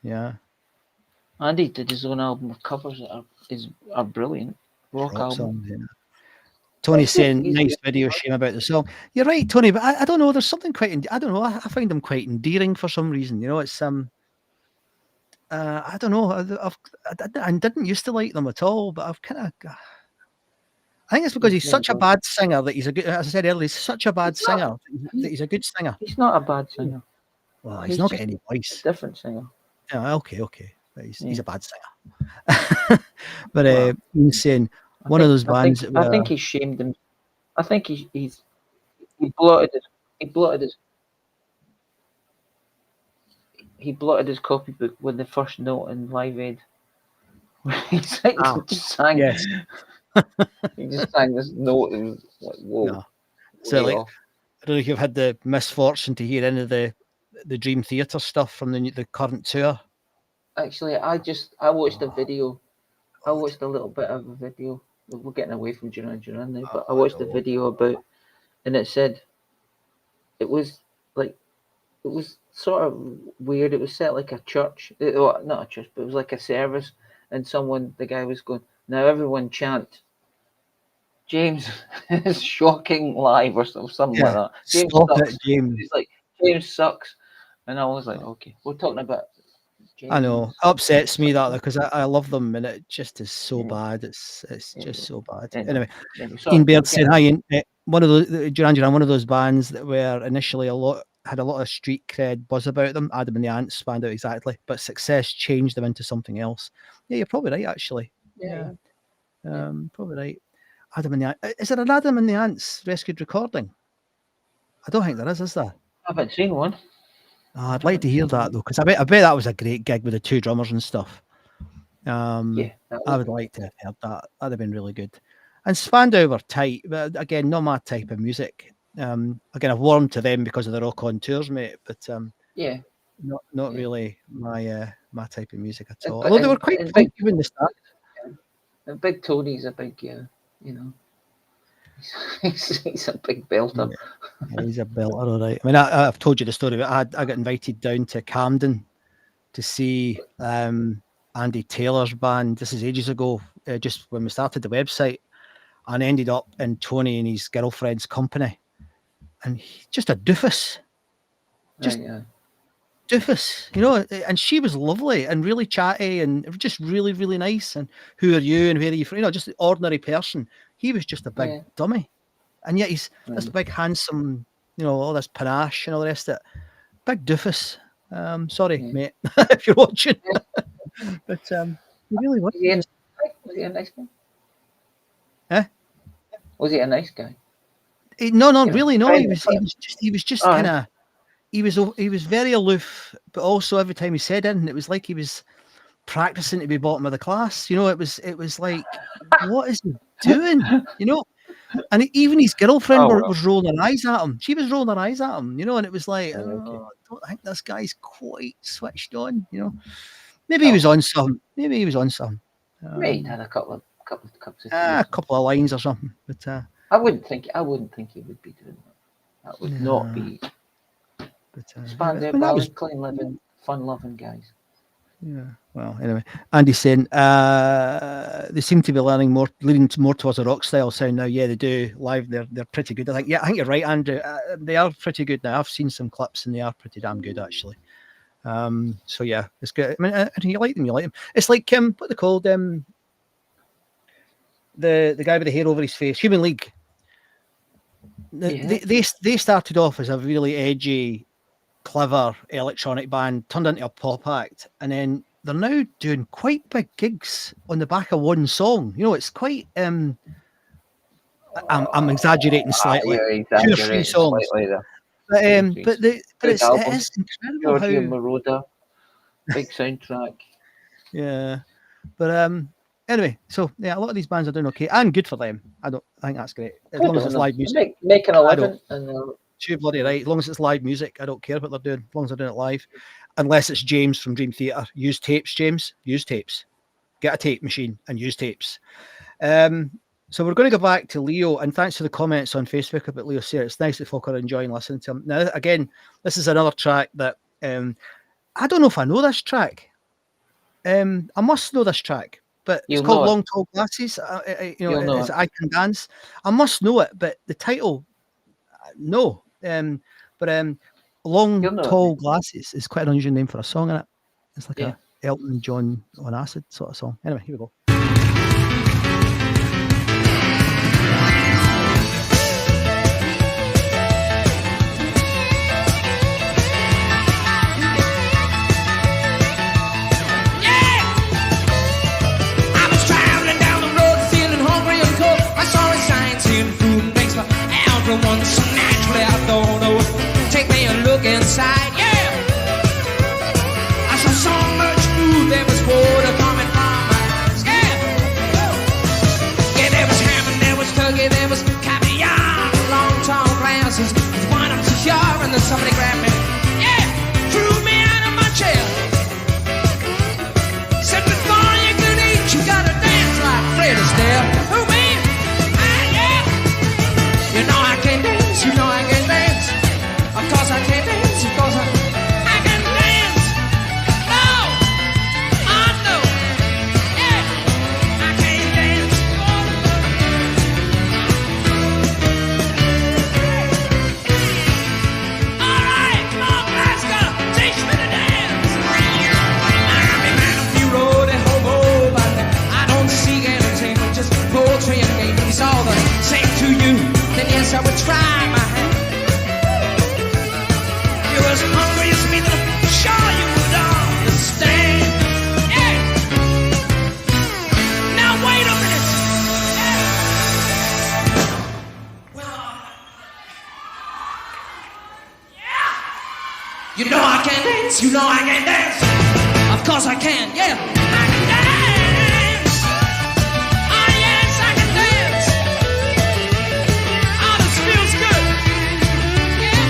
S5: Yeah.
S6: And he did his own album of covers that are brilliant. Rock album.
S5: Songs, yeah. Tony's saying nice video, shame about the song. You're right, Tony, but I don't know. There's something quite. I don't know. I find them quite endearing for some reason. You know, it's I don't know. I didn't used to like them at all, but I've kind of. I think it's because he's such a bad singer that he's a good. As I said earlier, he's such a bad singer that he's a good singer.
S6: He's not a bad singer.
S5: Well, he's not got any voice.
S6: A different singer.
S5: Yeah, okay. But he's a bad singer. But he's saying one of those bands.
S6: I think he shamed him. I think he blotted his copybook with the first note in Live Aid. He just sang.
S5: Yes.
S6: He just sang this note and was like, whoa. No.
S5: So like, I don't know if you've had the misfortune to hear any of the Dream Theatre stuff from the current tour.
S6: Actually, I watched a video. I watched a little bit of a video. We're getting away from Duran now, but I watched a video about, and it said it was sort of weird. It was set like a church, not a church, but it was like a service, and the guy was going, now everyone chant, James is shocking live or something like that. James sucks.
S5: James.
S6: He's like, James sucks, and I was like, okay, we're talking about.
S5: I know, it upsets me that because I love them and it just is so bad. It's just so bad. Anyway, Ian Baird said, "Hi, one of those Duran, one of those bands that were initially had a lot of street cred buzz about them. Adam and the Ants spanned out exactly, but success changed them into something else." Yeah, you're probably right, actually. Yeah. Probably right. Adam and the Ants. Is there an Adam and the Ants rescued recording? I don't think there is there?
S6: I haven't seen one.
S5: Oh, I'd like to hear that though, because I bet that was a great gig with the two drummers and stuff. I would like to have heard that. That'd have been really good. And Spandau were tight, but again, not my type of music. Again, I've warmed to them because of the Rock On tours, mate. But not really my type of music at all. Although they were quite funky when they started.
S6: And Big Tony's a big, he's a big belter.
S5: Yeah, he's a belter, all right. I mean, I've told you the story, but I got invited down to Camden to see Andy Taylor's band. This is ages ago, just when we started the website, and ended up in Tony and his girlfriend's company. And he's just a doofus. Doofus, you know, and she was lovely and really chatty and just really, really nice. And who are you and where are you from? You know, just an ordinary person. He was just a big dummy. And yet he's this big, handsome, you know, all this panache and all the rest of it. Big doofus. Sorry, mate, if you're watching. But he really was.
S6: Was he a nice guy?
S5: Eh?
S6: Was he a nice guy?
S5: No, really, no. He was just kind of. He was very aloof, but also every time he said anything, it was like he was practicing to be bottom of the class. You know, it was like, what is he doing? You know, and even his girlfriend was rolling her eyes at him. She was rolling her eyes at him. You know, and it was like, I don't think this guy's quite switched on. You know, maybe he was on something. Maybe he
S6: Maybe had a couple of cups of tea.
S5: A couple of lines or something. But
S6: I wouldn't think he would be doing that. That would not be.
S5: But
S6: Spandau
S5: I mean, that
S6: Ballet,
S5: was,
S6: clean living, fun loving guys.
S5: yeah. Well, anyway, Andy's saying they seem to be learning more, leaning more towards a rock style sound now. Yeah, they do live. They're pretty good. I think you're right, Andrew. They are pretty good now. I've seen some clips and they are pretty damn good actually. So yeah, it's good. I mean, you like them. You like them. It's like what they called the guy with the hair over his face, Human League.
S6: Yeah.
S5: They started off as a really edgy, clever electronic band, turned into a pop act, and then they're now doing quite big gigs on the back of one song. You know, it's quite I'm exaggerating slightly.
S6: You're
S5: 2 or 3
S6: exaggerating
S5: songs.
S6: slightly there.
S5: But it
S6: Good
S5: is
S6: album.
S5: incredible
S6: Giorgio
S5: how
S6: Moroder, big soundtrack.
S5: yeah. But anyway, so yeah, a lot of these bands are doing okay and good for them. I think that's great. As
S6: Good
S5: long as
S6: on
S5: it's
S6: them.
S5: live music.
S6: Making a
S5: I don't.
S6: living, and
S5: Too bloody right. As long as it's live music, I don't care what they're doing. As long as they're doing it live. Unless it's James from Dream Theater. Use tapes, James. Use tapes. Get a tape machine and use tapes. So we're going to go back to Leo, and thanks for the comments on Facebook about Leo Sayre. It's nice that folk are enjoying listening to him. Now, again, this is another track that I don't know if I know this track. I must know this track, but it's called Long Tall Glasses. It's I Can Dance. I must know it, but the title, no. But Long Tall Glasses is quite an unusual name for a song, isn't it? It's like a Elton John on acid sort of song. Anyway, here we go.
S2: Once so naturally I thought, oh, take me a look inside, yeah. I saw so much food, there was water coming from my eyes, yeah. Yeah, there was ham and there was turkey, there was caviar, long tall glasses, one up to here, and then somebody grabbed me, yeah, threw me out of my chair. Said before you can eat, you gotta dance like Fred Astaire. Who me? You know I can dance, you know I can dance. Of course I can dance, of course I can dance. No, I know, yeah, I can dance. All right, come on, Glasgow, teach me to dance. I'm a man of few road and hobo, but I don't seek entertainment, just poetry and game. It's all the same to you. Then yes, I would try my hand. You're as hungry as me, that I'm sure you would understand. Yeah. Now wait a minute. Yeah. You know I can dance. You know I can dance. Of course I can. Yeah. I can dance. Oh yes, I can dance. Feels good. Yeah.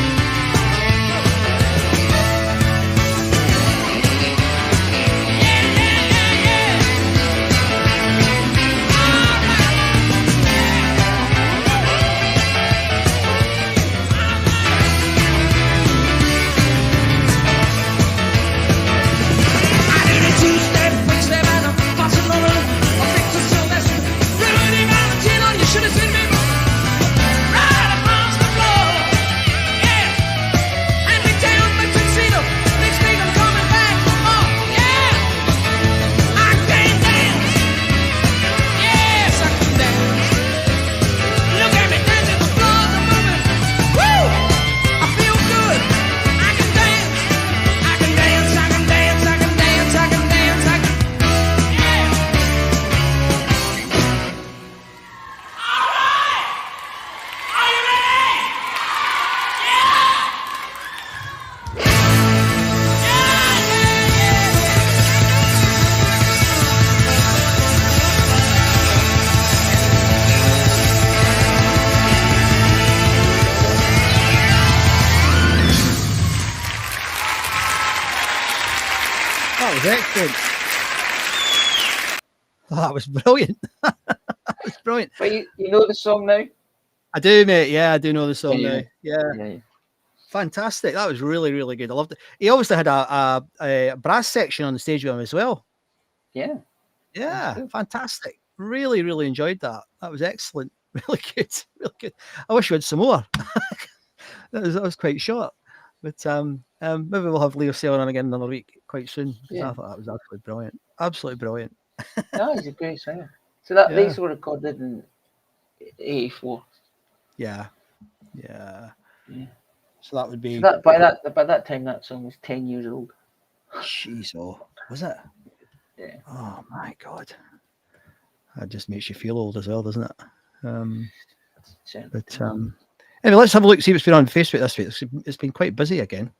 S2: I did a two-step, quick-step, and a bossa nova, a Victor Sylvester, Rudy Valentino. You should have seen me.
S5: That was excellent. Oh, that was brilliant. That was brilliant.
S6: But you know the song now?
S5: I do, mate. Yeah, I do know the song now. Yeah. fantastic. That was really, really good. I loved it. He obviously had a brass section on the stage with him as well.
S6: Yeah.
S5: Yeah,
S6: good.
S5: fantastic. Really, really enjoyed that. That was excellent. Really good. Really good. I wish we had some more. that was quite short. But maybe we'll have Leo Sail on again another week quite soon, because
S6: Yeah.
S5: I thought that was absolutely brilliant. Absolutely brilliant.
S6: No, he's a great singer. So that
S5: Yeah.
S6: these were recorded in '84.
S5: Yeah. Yeah.
S6: Yeah.
S5: So that would be.
S6: So that by that time that song was 10 years old.
S5: Jeez, oh, was it?
S6: Yeah.
S5: Oh my God. That just makes you feel old as well, doesn't it? But anyway, let's have a look, see what's been on Facebook this week. It's been quite busy again.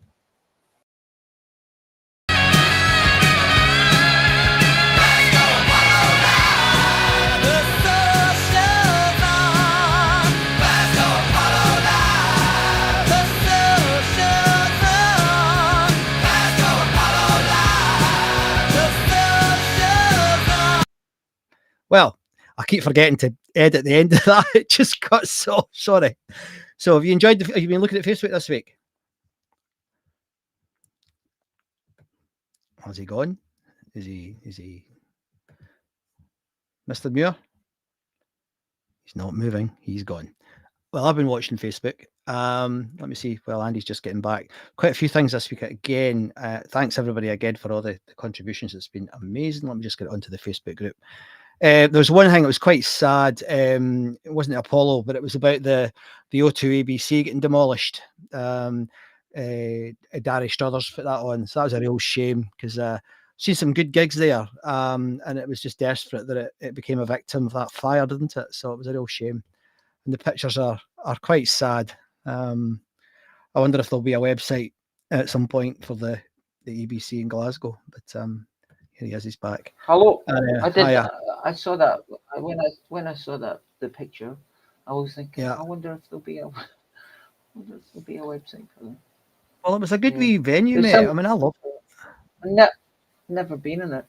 S5: Well, I keep forgetting to edit the end of that. It just got so sorry. So have you enjoyed have you been looking at Facebook this week? Has he gone? Is he Mr. Muir? He's not moving. He's gone. Well, I've been watching Facebook. Let me see. Well, Andy's just getting back. Quite a few things this week again. Thanks everybody again for all the contributions. It's been amazing. Let me just get onto the Facebook group. There was one thing that was quite sad. It wasn't Apollo, but it was about the O2 ABC getting demolished. Darry Struthers put that on, so that was a real shame, because seen some good gigs there, and it was just desperate that it became a victim of that fire, didn't it? So it was a real shame, and the pictures are quite sad. I wonder if there'll be a website at some point for the EBC in Glasgow, but here he is, he's back.
S6: Hello.
S5: Hiya.
S6: I saw that when I saw that the picture, I was thinking,
S5: Yeah.
S6: I wonder if there'll be a website for them.
S5: Well, it was a good wee venue,
S6: There's
S5: mate.
S6: some-
S5: I mean, I love it.
S6: Never been in it.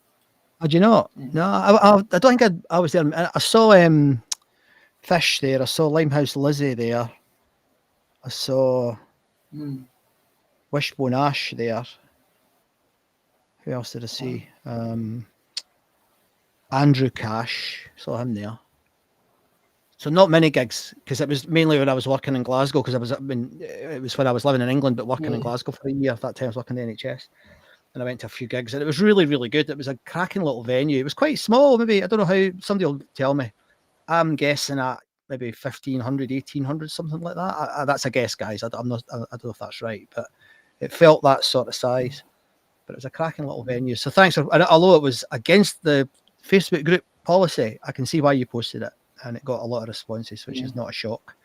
S5: Had you not?
S6: Yeah.
S5: No, I don't think I was there. I saw Fish there. I saw Limehouse Lizzie there. I saw Wishbone Ash there. Who else did I see? Andrew Cash. Saw him there. So not many gigs, because it was mainly when I was working in Glasgow, because it was when I was living in England but working in Glasgow for a year. At that time I was working in the NHS, and I went to a few gigs, and it was really, really good. It was a cracking little venue. It was quite small, maybe, I don't know how, somebody will tell me. I'm guessing at maybe 1,500, 1,800, something like that. That's a guess, guys. I don't know if that's right, but it felt that sort of size. But it was a cracking little venue. So thanks. And although it was against the Facebook group policy, I can see why you posted it, and it got a lot of responses, which is not a shock.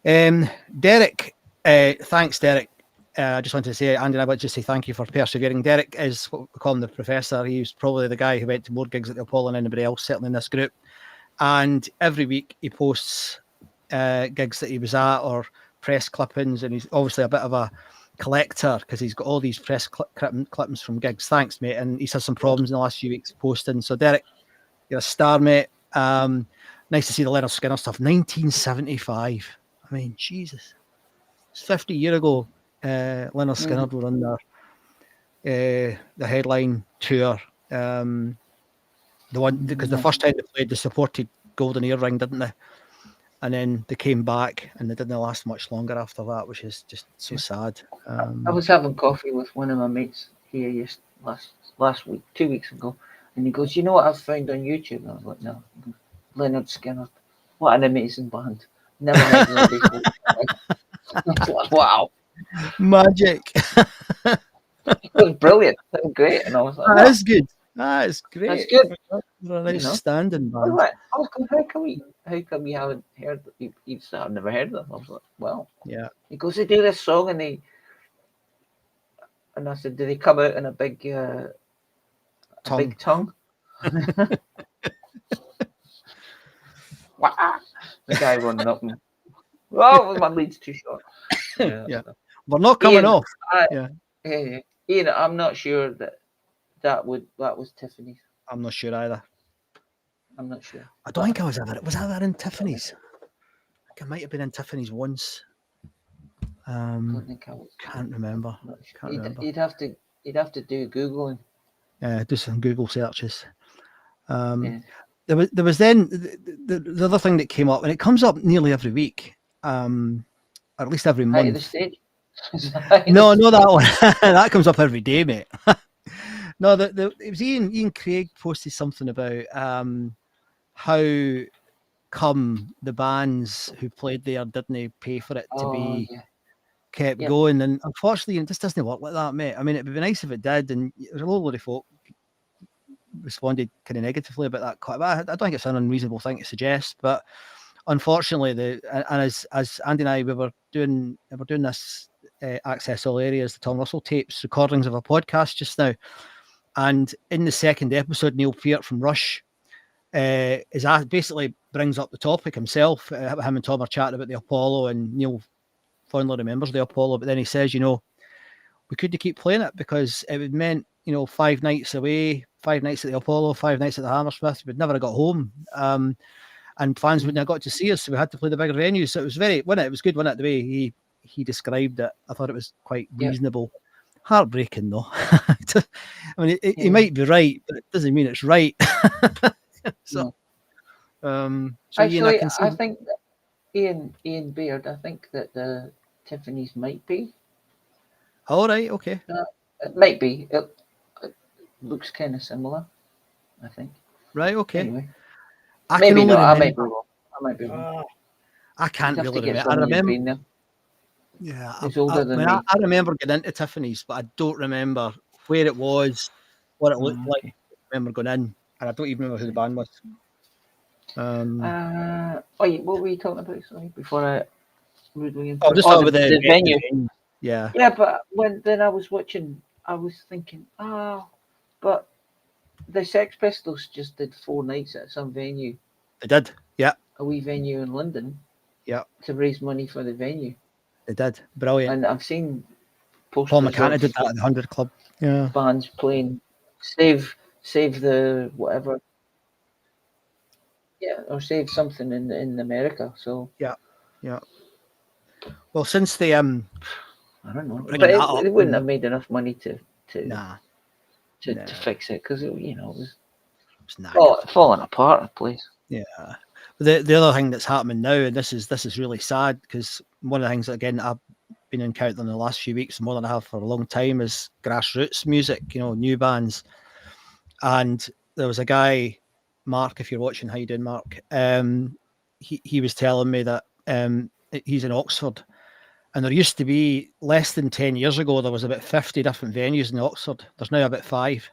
S5: Derek, thanks, Derek. I just wanted to say, Andy and I would just say thank you for persevering. Derek is what we call him, the professor. He's probably the guy who went to more gigs at the Apollo than anybody else, certainly in this group. And every week he posts gigs that he was at or press clippings, and he's obviously a bit of a collector because he's got all these press clippings from gigs. Thanks, mate. And he's had some problems in the last few weeks posting. So, Derek, you're a star, mate. Nice to see the Leonard Skinner stuff. 1975. I mean, Jesus. It's 50 years ago. Leonard Skinner were on the headline tour. The one, because the first time they played, they supported Golden Earring, didn't they? And then they came back, and they didn't last much longer after that, which is just so sad.
S6: I was having coffee with one of my mates here last week, 2 weeks ago, and he goes, "You know what I've found on YouTube?" And I was like, "No." Leonard Skinner. What an amazing band. Never heard of them before. I was like, wow.
S5: Magic.
S6: It was brilliant. It was great. And I was like,
S5: That is good. That is great.
S6: That's good.
S5: They're a nice
S6: You know.
S5: standing
S6: I was
S5: band.
S6: like, how come you haven't heard? You've said, I've never heard of them. I was like, well,
S5: Yeah.
S6: he goes, they do this song, and I said, do they come out in a big tongue? The guy running up and, my lead's too short.
S5: Yeah. We're not coming off.
S6: Ian, I'm not sure that was Tiffany's.
S5: I'm not sure either.
S6: I'm not sure.
S5: I don't think I was ever in Tiffany's. I think I might have been in Tiffany's once.
S6: don't think I was.
S5: Can't remember.
S6: Not sure.
S5: Can't remember.
S6: You'd have to do Googling.
S5: Do some Google searches.
S6: Yeah.
S5: There was then the other thing that came up, and it comes up nearly every week, or at least every
S6: Height of the
S5: month.
S6: stage.
S5: No, that one. That comes up every day, mate. No, it was Ian Craig posted something about how come the bands who played there didn't pay for it to
S6: Oh
S5: be
S6: yeah.
S5: kept
S6: Yep.
S5: going, and unfortunately, it just doesn't work like that, mate. I mean, it'd be nice if it did, and there's a lot of folk responded kind of negatively about that. But I don't think it's an unreasonable thing to suggest, but unfortunately, and as Andy and I we were doing this Access All Areas, the Tom Russell tapes recordings of a podcast just now, and in the second episode, Neil Peart from Rush basically brings up the topic himself. Him and Tom are chatting about the Apollo, and Neil fondly remembers the Apollo, but then he says, we couldn't keep playing it because it would meant 5 nights away, 5 nights at the Apollo, 5 nights at the Hammersmith. We'd never have got home, and fans wouldn't have got to see us, so we had to play the bigger venues. So it was it was good, wasn't it? The way he described it, I thought it was quite reasonable. Heartbreaking though. I mean, he might be right, but it doesn't mean it's right. So, so
S6: actually,
S5: Ian,
S6: I think that Ian Baird. I think that the Tiffany's might be.
S5: All right, okay.
S6: It might be. It looks kind of similar, I think.
S5: Right, okay.
S6: Anyway,
S5: I
S6: maybe
S5: can only
S6: not.
S5: remember.
S6: I might be wrong.
S5: I can't
S6: You'd have
S5: really
S6: to get
S5: remember. I
S6: someone who's
S5: remember.
S6: been there.
S5: Yeah,
S6: He's older than me.
S5: I remember getting into Tiffany's, but I don't remember where it was, what it looked like.
S6: Okay.
S5: I remember going in, and I don't even remember who the band was.
S6: Wait, what were you talking about? Sorry, before I rudely
S5: Oh, just talking about
S6: the venue.
S5: Yeah.
S6: Yeah, but then I was watching, I was thinking, but the Sex Pistols just did 4 nights at some venue,
S5: They did. Yeah.
S6: a wee venue in London.
S5: Yeah.
S6: To raise money for the venue.
S5: They did. Brilliant.
S6: And I've seen posters
S5: Paul McCartney
S6: of
S5: did that at the 100 Club. Yeah.
S6: bands playing save the whatever. Yeah, or save something in America. So
S5: yeah. Well, since they
S6: I don't know,
S5: bringing
S6: but
S5: that up,
S6: it wouldn't have made enough money to fix it because it was falling apart. The place.
S5: Yeah. The other thing that's happening now, and this is really sad, because one of the things that again I've been encountering in the last few weeks, more than I have for a long time, is grassroots music. New bands. And there was a guy, Mark, if you're watching, how you doing, Mark? He was telling me that he's in Oxford, and there used to be, less than 10 years ago, there was about 50 different venues in Oxford. There's now about 5.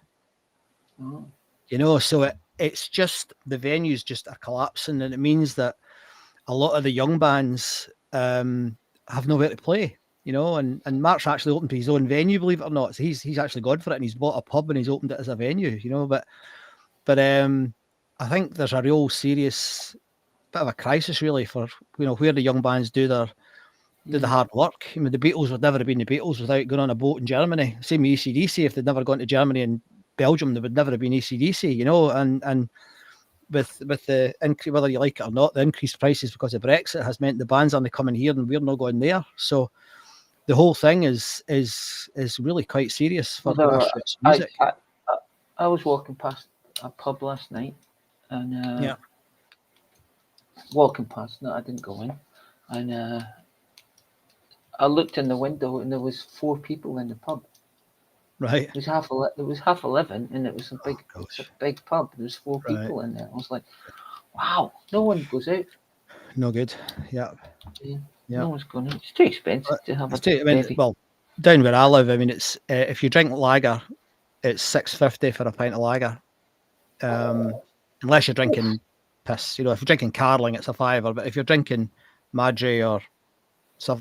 S6: Oh.
S5: So it's just, the venues just are collapsing, and it means that a lot of the young bands have nowhere to play. And Mark's actually opened his own venue, believe it or not. So he's actually gone for it, and he's bought a pub and he's opened it as a venue. But I think there's a real serious bit of a crisis, really, for where the young bands do the hard work. I mean, the Beatles would never have been the Beatles without going on a boat in Germany. Same with AC/DC. If they'd never gone to Germany and Belgium, there would never have been AC/DC. And with the increase, whether you like it or not, the increased prices because of Brexit has meant the bands aren't coming here and we're not going there. So the whole thing is really quite serious for grassroots music.
S6: I was walking past a pub last night, and walking past. No, I didn't go in, and I looked in the window, and there was 4 people in the pub.
S5: Right.
S6: It was half 11, and it was it's a big pub. There was 4 people in there. I was like, wow, no one goes out.
S5: No good. Yeah.
S6: No one's going out. It's too expensive to have
S5: well, down where I live, I mean, it's if you drink lager, it's $6.50 for a pint of lager. Unless you're drinking piss. If you're drinking Carling, it's a $5. But if you're drinking Madry or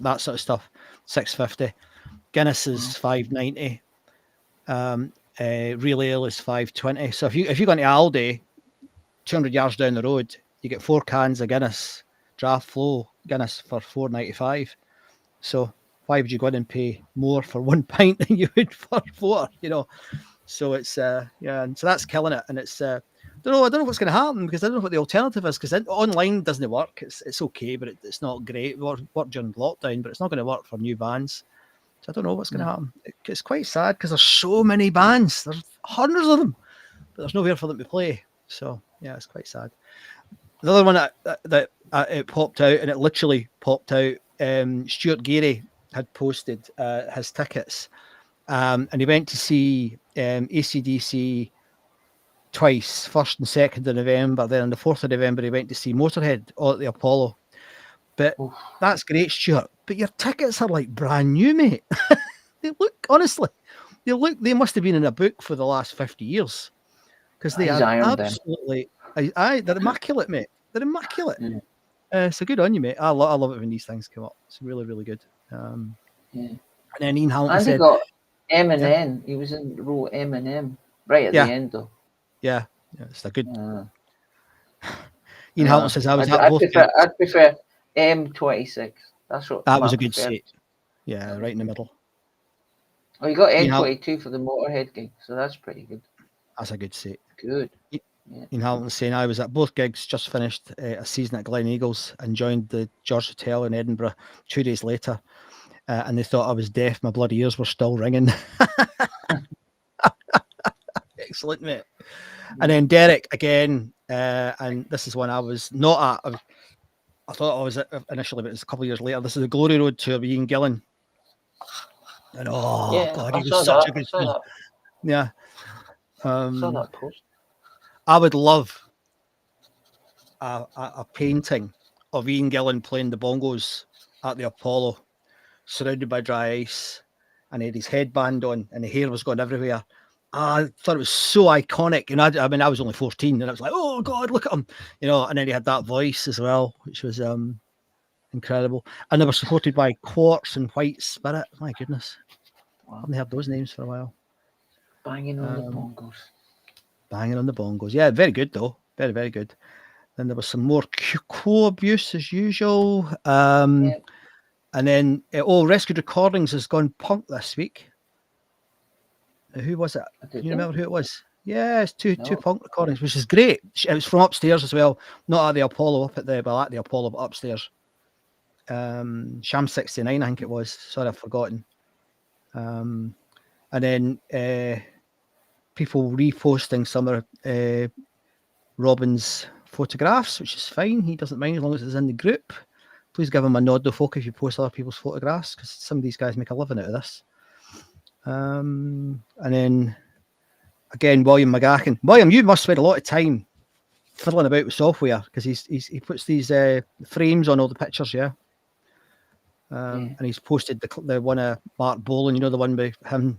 S5: that sort of stuff, $6.50. Guinness is $5.90. Real ale is $5.20. So if you go into Aldi, 200 yards down the road, you get 4 cans of Guinness, draft flow Guinness for $4.95. So why would you go in and pay more for 1 pint than you would for 4? So it's and so that's killing it. And it's I don't know what's going to happen because I don't know what the alternative is because online doesn't work. It's okay, but it's not great. It worked during lockdown, but it's not going to work for new bands. So I don't know what's going to happen. It's quite sad because there's so many bands. There's hundreds of them, but there's nowhere for them to play. So yeah, it's quite sad. The other one that it popped out, and it literally popped out. Stuart Gary had posted his tickets, and he went to see AC/DC twice, 1st and 2nd of November. Then on the 4th of November, he went to see Motorhead all at the Apollo. But that's great, Stuart. But your tickets are like brand new, mate. They must have been in a book for the last 50 years because they are absolutely, they're immaculate, mate. They're immaculate. So good on you, mate. I love it when these things come up. It's really, really good. And then Ian Hamilton said,
S6: got M&M. He was in row M&M right at the end, though.
S5: Yeah, it's a good. Ian Hamilton says, I was at both.
S6: I'd prefer M26. That's what
S5: that was a good seat. Yeah, right in the middle.
S6: Oh, you got M22 for the Motorhead gig, so that's pretty good.
S5: That's a good seat.
S6: Good.
S5: Ian Hamilton saying, I was at both gigs, just finished a season at Glen Eagles and joined the George Hotel in Edinburgh 2 days later. And they thought I was deaf. My bloody ears were still ringing. Excellent, mate. And then Derek again, and this is one I was not at. I thought I was at initially, but it's a couple of years later. This is the Glory Road tour with Ian Gillan. And God, he was such a good fan. Yeah.
S6: Saw that post.
S5: I would love a painting of Ian Gillan playing the bongos at the Apollo, surrounded by dry ice, and he had his headband on, and the hair was going everywhere. I thought it was so iconic, and I mean, I was only 14, and I was like, "Oh God, look at him!" And then he had that voice as well, which was incredible. And they were supported by Quartz and White Spirit. My goodness, I haven't heard those names for a while.
S6: Banging on the bongos.
S5: Banging on the bongos. Yeah, very good though. Very, very good. Then there was some more co-abuse as usual. And then Rescued Recordings has gone punk this week. Who was it? Do you remember who it was? Yeah, it's two punk recordings, which is great. It was from upstairs as well, not at the Apollo at the Apollo, but upstairs. Sham 69, I think it was. Sorry, I've forgotten. And then people reposting some of Robin's photographs, which is fine. He doesn't mind as long as it's in the group. Please give him a nod, though, folk, if you post other people's photographs, because some of these guys make a living out of this. And then again, William McGacken. William, you must spend a lot of time fiddling about with software because he puts these frames on all the pictures, yeah. And he's posted the one of Mark Bolan, the one with him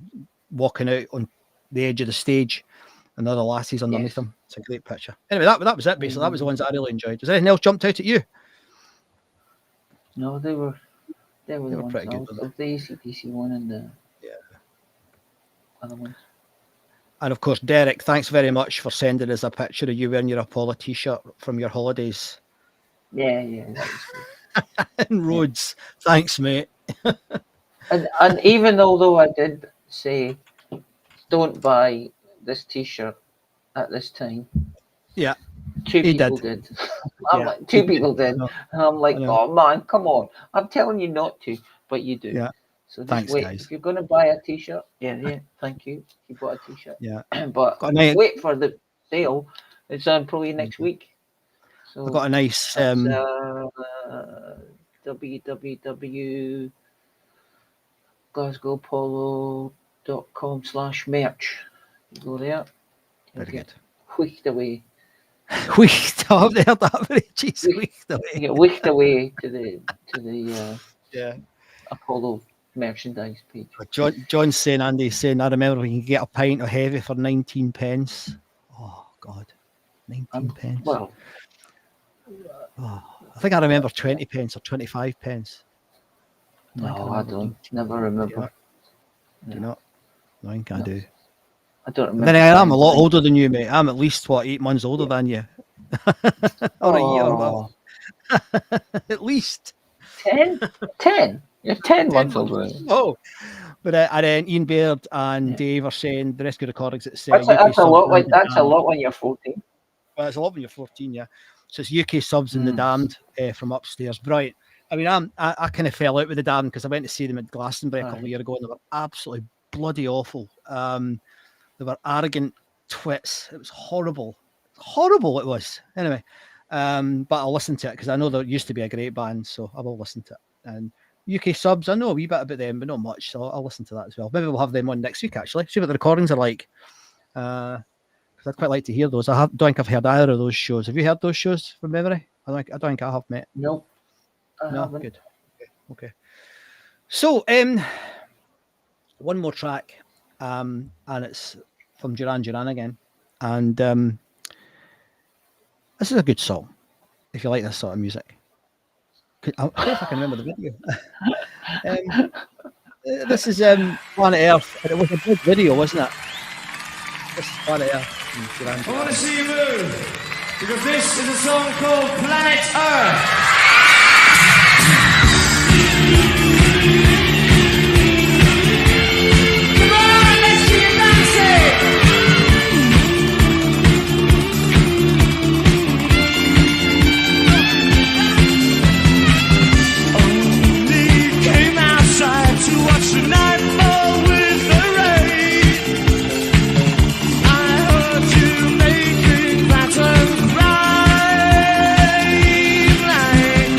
S5: walking out on the edge of the stage and the other lassies underneath him. It's a great picture. Anyway, that was it basically. That was the ones that I really enjoyed. Was anything else jumped out at you?
S6: No, they were the ones
S5: pretty good.
S6: The AC/DC one and the other ones.
S5: And of course, Derek, thanks very much for sending us a picture of you wearing your Apollo t-shirt from your holidays.
S6: Yeah, that was good.
S5: In Rhodes. Thanks, mate.
S6: and even although I did say don't buy this t-shirt at this time.
S5: Yeah.
S6: Two people did. Two people did. And I'm like, oh man, come on. I'm telling you not to, but you do.
S5: Yeah.
S6: So just
S5: thanks,
S6: wait.
S5: guys.
S6: If you're going to buy a t-shirt, thank you. You bought a t-shirt.
S5: Yeah.
S6: But wait for the sale. It's on probably next week. So
S5: I've got a nice
S6: www.glasgowpolo.com/merch. You go there.
S5: Very good.
S6: Whisked away.
S5: Whisked up there, that very cheese. Whisked away.
S6: You get whisked away to the
S5: yeah
S6: Apollo merchandise page.
S5: John's saying, Andy's saying, I remember when you can get a pint of heavy for 19 pence. Oh God, 19 pence.
S6: Well,
S5: I think I remember 20 pence or 25 pence.
S6: No, I don't. Never remember.
S5: Do you not? No, I think I do.
S6: I don't remember.
S5: Then I'm a lot older than you, mate. I'm at least 8 months older than you. Or a year. Well. At least
S6: 10. You're 10 months older.
S5: Oh, but and then Ian Baird and Dave are saying the Rescue Recordings at
S6: That's a lot. That's a lot when you're 14.
S5: Well, it's a lot when you're 14, yeah. So it's UK Subs and The Damned from upstairs. Brilliant. I mean, I kind of fell out with The Damned because I went to see them at Glastonbury a couple of years ago, and they were absolutely bloody awful. They were arrogant twits. It was horrible. Horrible it was. Anyway, but I'll listen to it because I know there used to be a great band, so I will listen to it. And UK Subs, I know a wee bit about them, but not much, so I'll listen to that as well. Maybe we'll have them on next week, actually. See what the recordings are like. Because I'd quite like to hear those. Don't think I've heard either of those shows. Have you heard those shows from memory? I don't think I have, mate.
S6: No.
S5: No, good. Okay. So, one more track, and it's from Duran again. And this is a good song, if you like this sort of music. I don't know if I can remember the video. This is Planet Earth, and it was a big video, wasn't it? This is Planet Earth.
S2: I want to see you move, because this is a song called Planet Earth. Come on, let's keep dancing. To watch the night fall with the rain. I heard you making patterns bright light.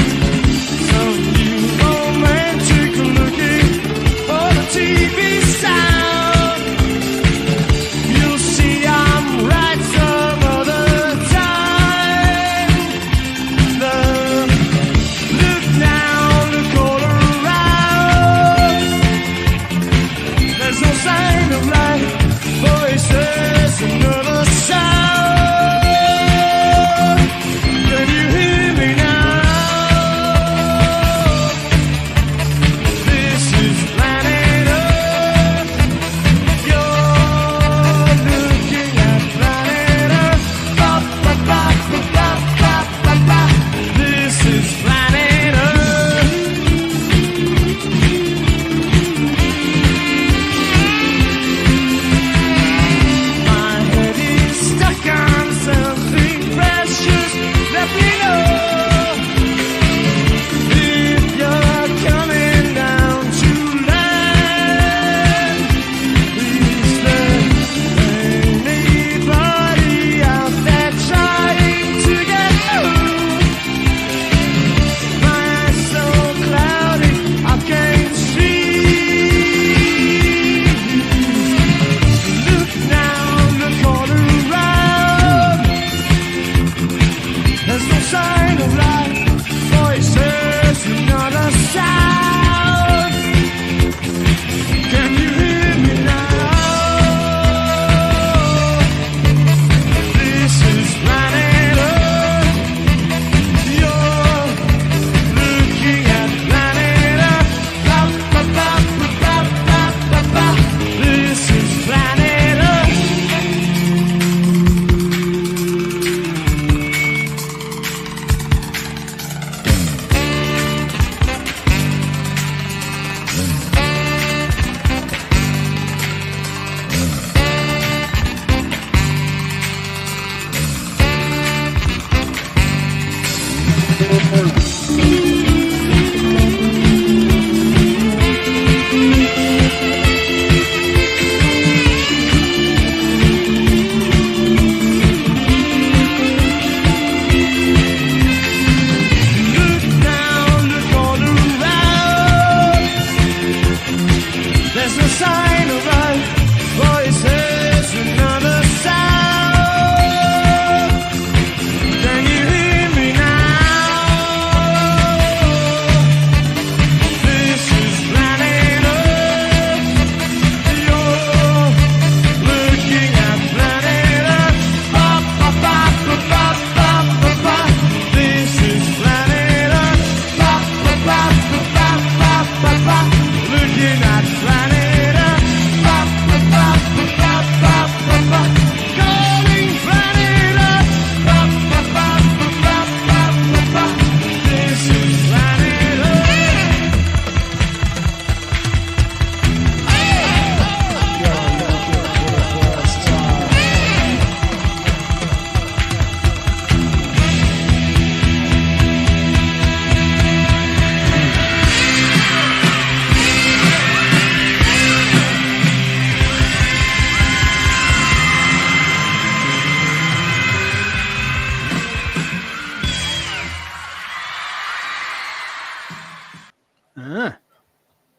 S2: Some new romantic looking for the TV sound. You'll see I'm right some other time. Look down, look all around. There's no sign of life, voices, another sound. Can you hear me now? This is planet Earth. You're looking at planet Earth. Ba, ba, ba, ba, ba, ba, ba, ba. This is planet Earth.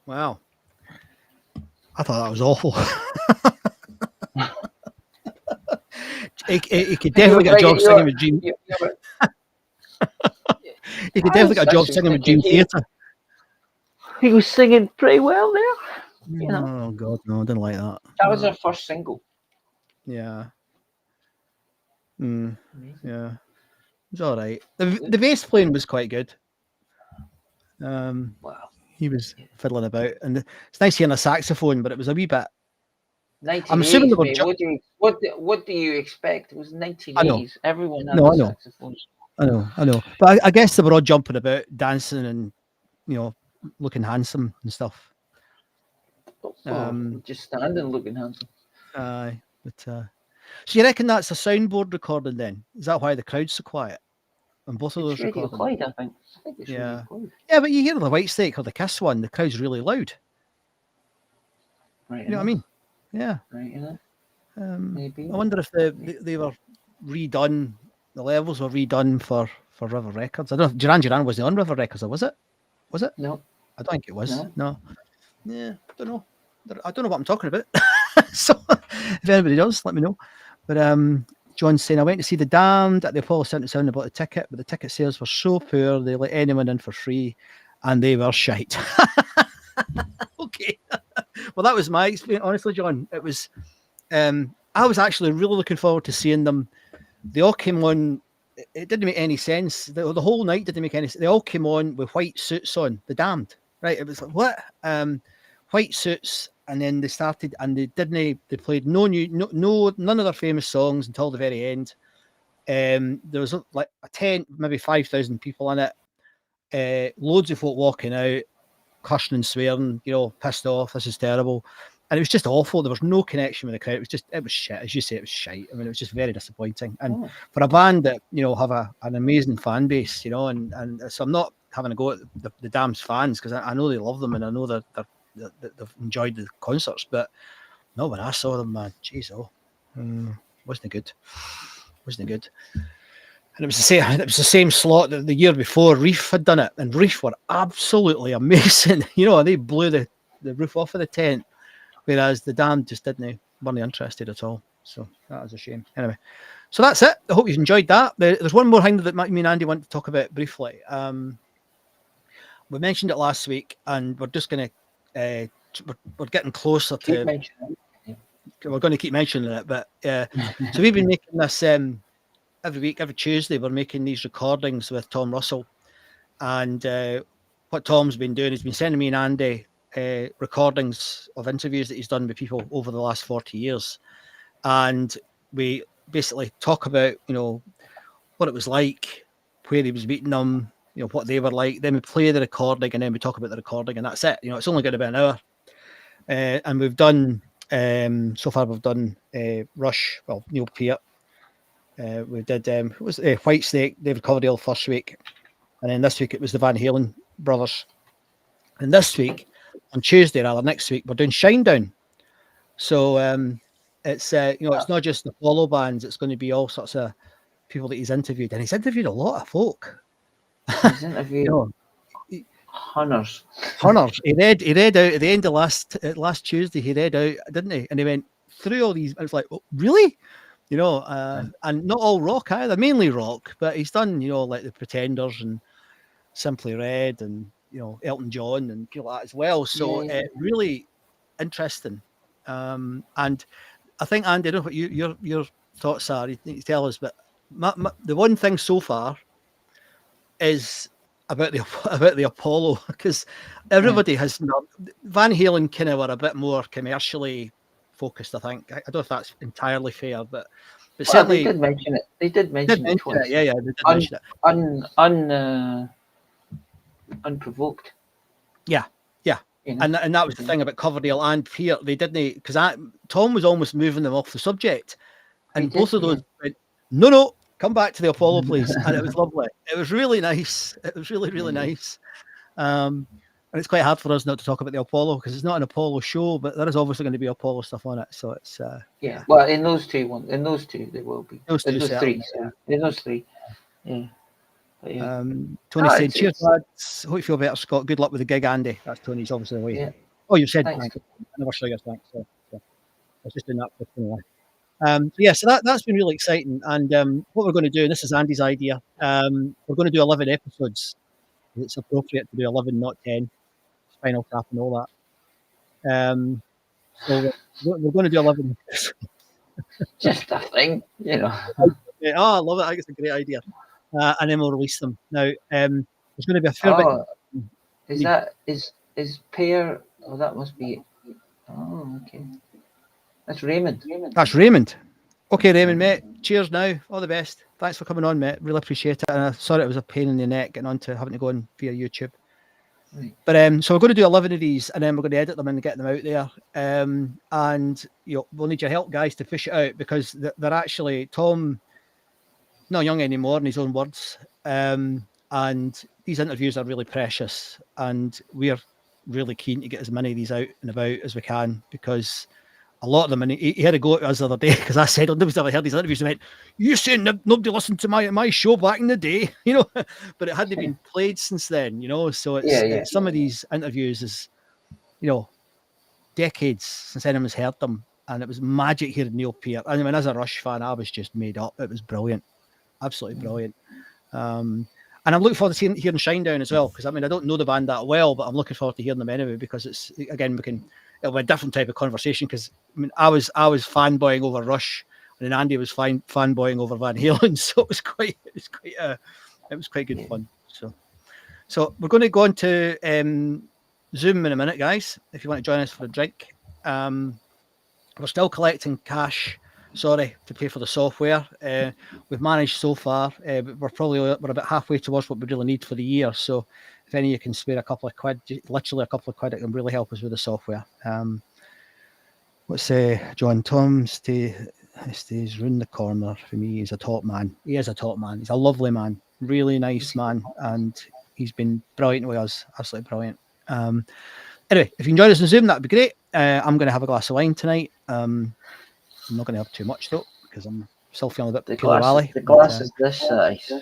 S5: Wow. I thought that was awful. he could definitely get a job singing with Dream. He could definitely get a job singing with Dream Theatre.
S6: He was singing pretty well there. You know.
S5: Oh God, no, I didn't like that.
S6: That was their first single.
S5: Yeah. Yeah. It was all right. The bass playing was quite good.
S6: Wow.
S5: He was fiddling about, and it's nice hearing a saxophone, but it was a wee bit.
S6: 1980s,
S5: I'm assuming they were
S6: mate. What do you expect? It was 1980s. Everyone had saxophones.
S5: I know. But I guess they were all jumping about, dancing, and looking handsome and stuff.
S6: Just standing looking handsome.
S5: Aye, but so you reckon that's a soundboard recording then? Is that why the crowd's so quiet on both of those
S6: Radio
S5: recordings?
S6: Clyde, I think. I think it's Radio Clyde.
S5: Yeah, but you hear the White Snake or the Kiss one, the crowd's really loud.
S6: Right.
S5: You know what I mean? Yeah.
S6: Right.
S5: Maybe. I wonder if they were redone. The levels were redone for River Records. I don't know if Duran wasn't on River Records, or was it? Was it?
S6: No.
S5: I don't think it was.
S6: No.
S5: Yeah, I don't know. I don't know what I'm talking about. So if anybody does, let me know. But John's saying, I went to see The Damned at the Apollo 77 and bought a ticket, but the ticket sales were so poor, they let anyone in for free, and they were shite. Okay. Well, that was my experience, honestly, John. It was, I was actually really looking forward to seeing them. They all came on, it didn't make any sense. The whole night didn't make any sense. They all came on with white suits on, The Damned, right? It was like, what? White suits, and then they started, and they played none of their famous songs until the very end. There was like a tent, maybe 5,000 people in it. Loads of folk walking out, cussing and swearing, pissed off. This is terrible, and it was just awful. There was no connection with the crowd. It was shit, as you say. It was shite. I mean, it was just very disappointing. And for a band that have an amazing fan base, and so I'm not having a go at the Damned's fans, because I know they love them, and I know they've enjoyed the concerts, but not when I saw them, man. Jeez, wasn't good. And it was the same slot that the year before Reef had done it, and Reef were absolutely amazing. They blew the roof off of the tent, whereas the Damned just weren't interested at all. So that was a shame. Anyway, so that's it. I hope you've enjoyed that. There's one more thing that me and Andy want to talk about briefly. We mentioned it last week, and we're just going to we're getting closer to. We're going to keep mentioning it, but so we've been making this every week, every Tuesday. We're making these recordings with Tom Russell, and what Tom's been doing, he's been sending me and Andy recordings of interviews that he's done with people over the last 40 years, and we basically talk about what it was like, where he was meeting them, what they were like. Then we play the recording, and then we talk about the recording, and that's it. It's only going to be an hour. And we've done, so far we've done Rush, Neil Peart. We did, White Snake, David Coverdale first week. And then this week it was the Van Halen brothers. And this week, on Tuesday, next week, we're doing Shinedown. So it's, it's not just the Apollo bands, it's going to be all sorts of people that he's interviewed. And he's interviewed a lot of folk.
S6: He's interviewed Hunters.
S5: He read out at the end of last Tuesday. He read out, didn't he? And he went through all these. I was like, oh, really? And not all rock either. Mainly rock, but he's done like the Pretenders and Simply Red and Elton John and people like that as well. So really interesting. And I think, Andy, I don't know what your thoughts are. You need to tell us, but the one thing so far is about the Apollo, because everybody has Van Halen kind of were a bit more commercially focused. I think I don't know if that's entirely fair, but certainly
S6: they did mention it. They did mention it twice.
S5: Yeah, they did mention it.
S6: Unprovoked.
S5: Yeah. And that was the thing about Coverdale and Peart. They didn't, because Tom was almost moving them off the subject, and both of those went, no, come back to the Apollo, please. And it was lovely. It was really nice. It was really, really nice. And it's quite hard for us not to talk about the Apollo, because it's not an Apollo show, but there is obviously going to be Apollo stuff on it. So it's
S6: Well, in those two, there will be.
S5: Those
S6: three.
S5: Yeah.
S6: In those three, yeah.
S5: Tony
S6: Ah,
S5: said,
S6: it's-
S5: cheers,
S6: it's-
S5: lads. Hope you feel better, Scott. Good luck with the gig, Andy. That's Tony's obviously away.
S6: Yeah.
S5: Oh, you said
S6: Thanks.
S5: thanks. I never saw your thanks. So I was just doing that for Tony. So that's been really exciting. And what we're going to do, and this is Andy's idea, we're going to do 11 episodes. It's appropriate to do 11, not 10. Spinal Tap and all that. So we're going to do 11.
S6: Just a thing, you know.
S5: Yeah, oh, I love it. I think it's a great idea. And then we'll release them. Now, there's going to be a fair bit.
S6: Is Pear? Oh, that must be. Oh, okay. That's Raymond.
S5: That's Raymond. Okay, Raymond, mate. Cheers now. All the best. Thanks for coming on, mate. Really appreciate it. And I sorry it was a pain in the neck getting on to having to go on via YouTube.
S6: Right.
S5: But so we're going to do 11 of these, and then we're going to edit them and get them out there. And we'll need your help, guys, to fish it out, because they're actually Tom, not young anymore, in his own words. And these interviews are really precious, and we're really keen to get as many of these out and about as we can, because a lot of them, and he had a go at us the other day because I said, nobody's ever heard these interviews. And went, you saying nobody listened to my show back in the day, but it hadn't been played since then, so it's some of these interviews is, decades since anyone's heard them, and it was magic hearing Neil Peart. I mean, as a Rush fan, I was just made up. It was brilliant, absolutely brilliant. And I'm looking forward to hearing Shinedown as well, because I don't know the band that well, but I'm looking forward to hearing them anyway, because it's, again, it'll be a different type of conversation, because I was fanboying over Rush, and then Andy was fanboying over Van Halen, so it was quite good fun. So we're going to go on to Zoom in a minute, guys. If you want to join us for a drink, we're still collecting cash. Sorry, to pay for the software. We've managed so far. We're about halfway towards what we really need for the year. So if any of you can spare a couple of quid, literally a couple of quid, it can really help us with the software. Let's say John Tom stays round the corner for me. He's a top man. He is a top man. He's a lovely man, really nice man, and he's been brilliant with us. Absolutely brilliant. Anyway, if you can join us on Zoom, that'd be great. I'm going to have a glass of wine tonight. I'm not going to have too much though, because I'm still feeling a bit Peel Valley.
S6: The glass is this size.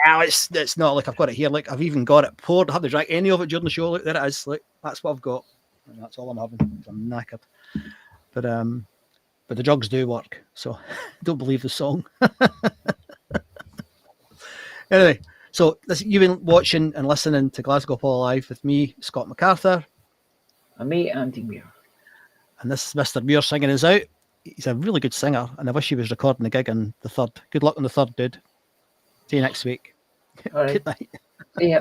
S5: It's not like I've got it here. Like, I've even got it poured. I haven't drank any of it during the show. Look, there it is. Like, that's what I've got. And that's all I'm having. I'm knackered. But the drugs do work. So don't believe the song. Anyway, so you've been watching and listening to Glasgow Paul Live with me, Scott MacArthur.
S6: And me, Andy Muir.
S5: And this is Mr. Muir singing us out. He's a really good singer, and I wish he was recording the gig on the 3rd. Good luck on the 3rd, dude. See you next week.
S6: All right.
S5: Good night.
S6: See ya.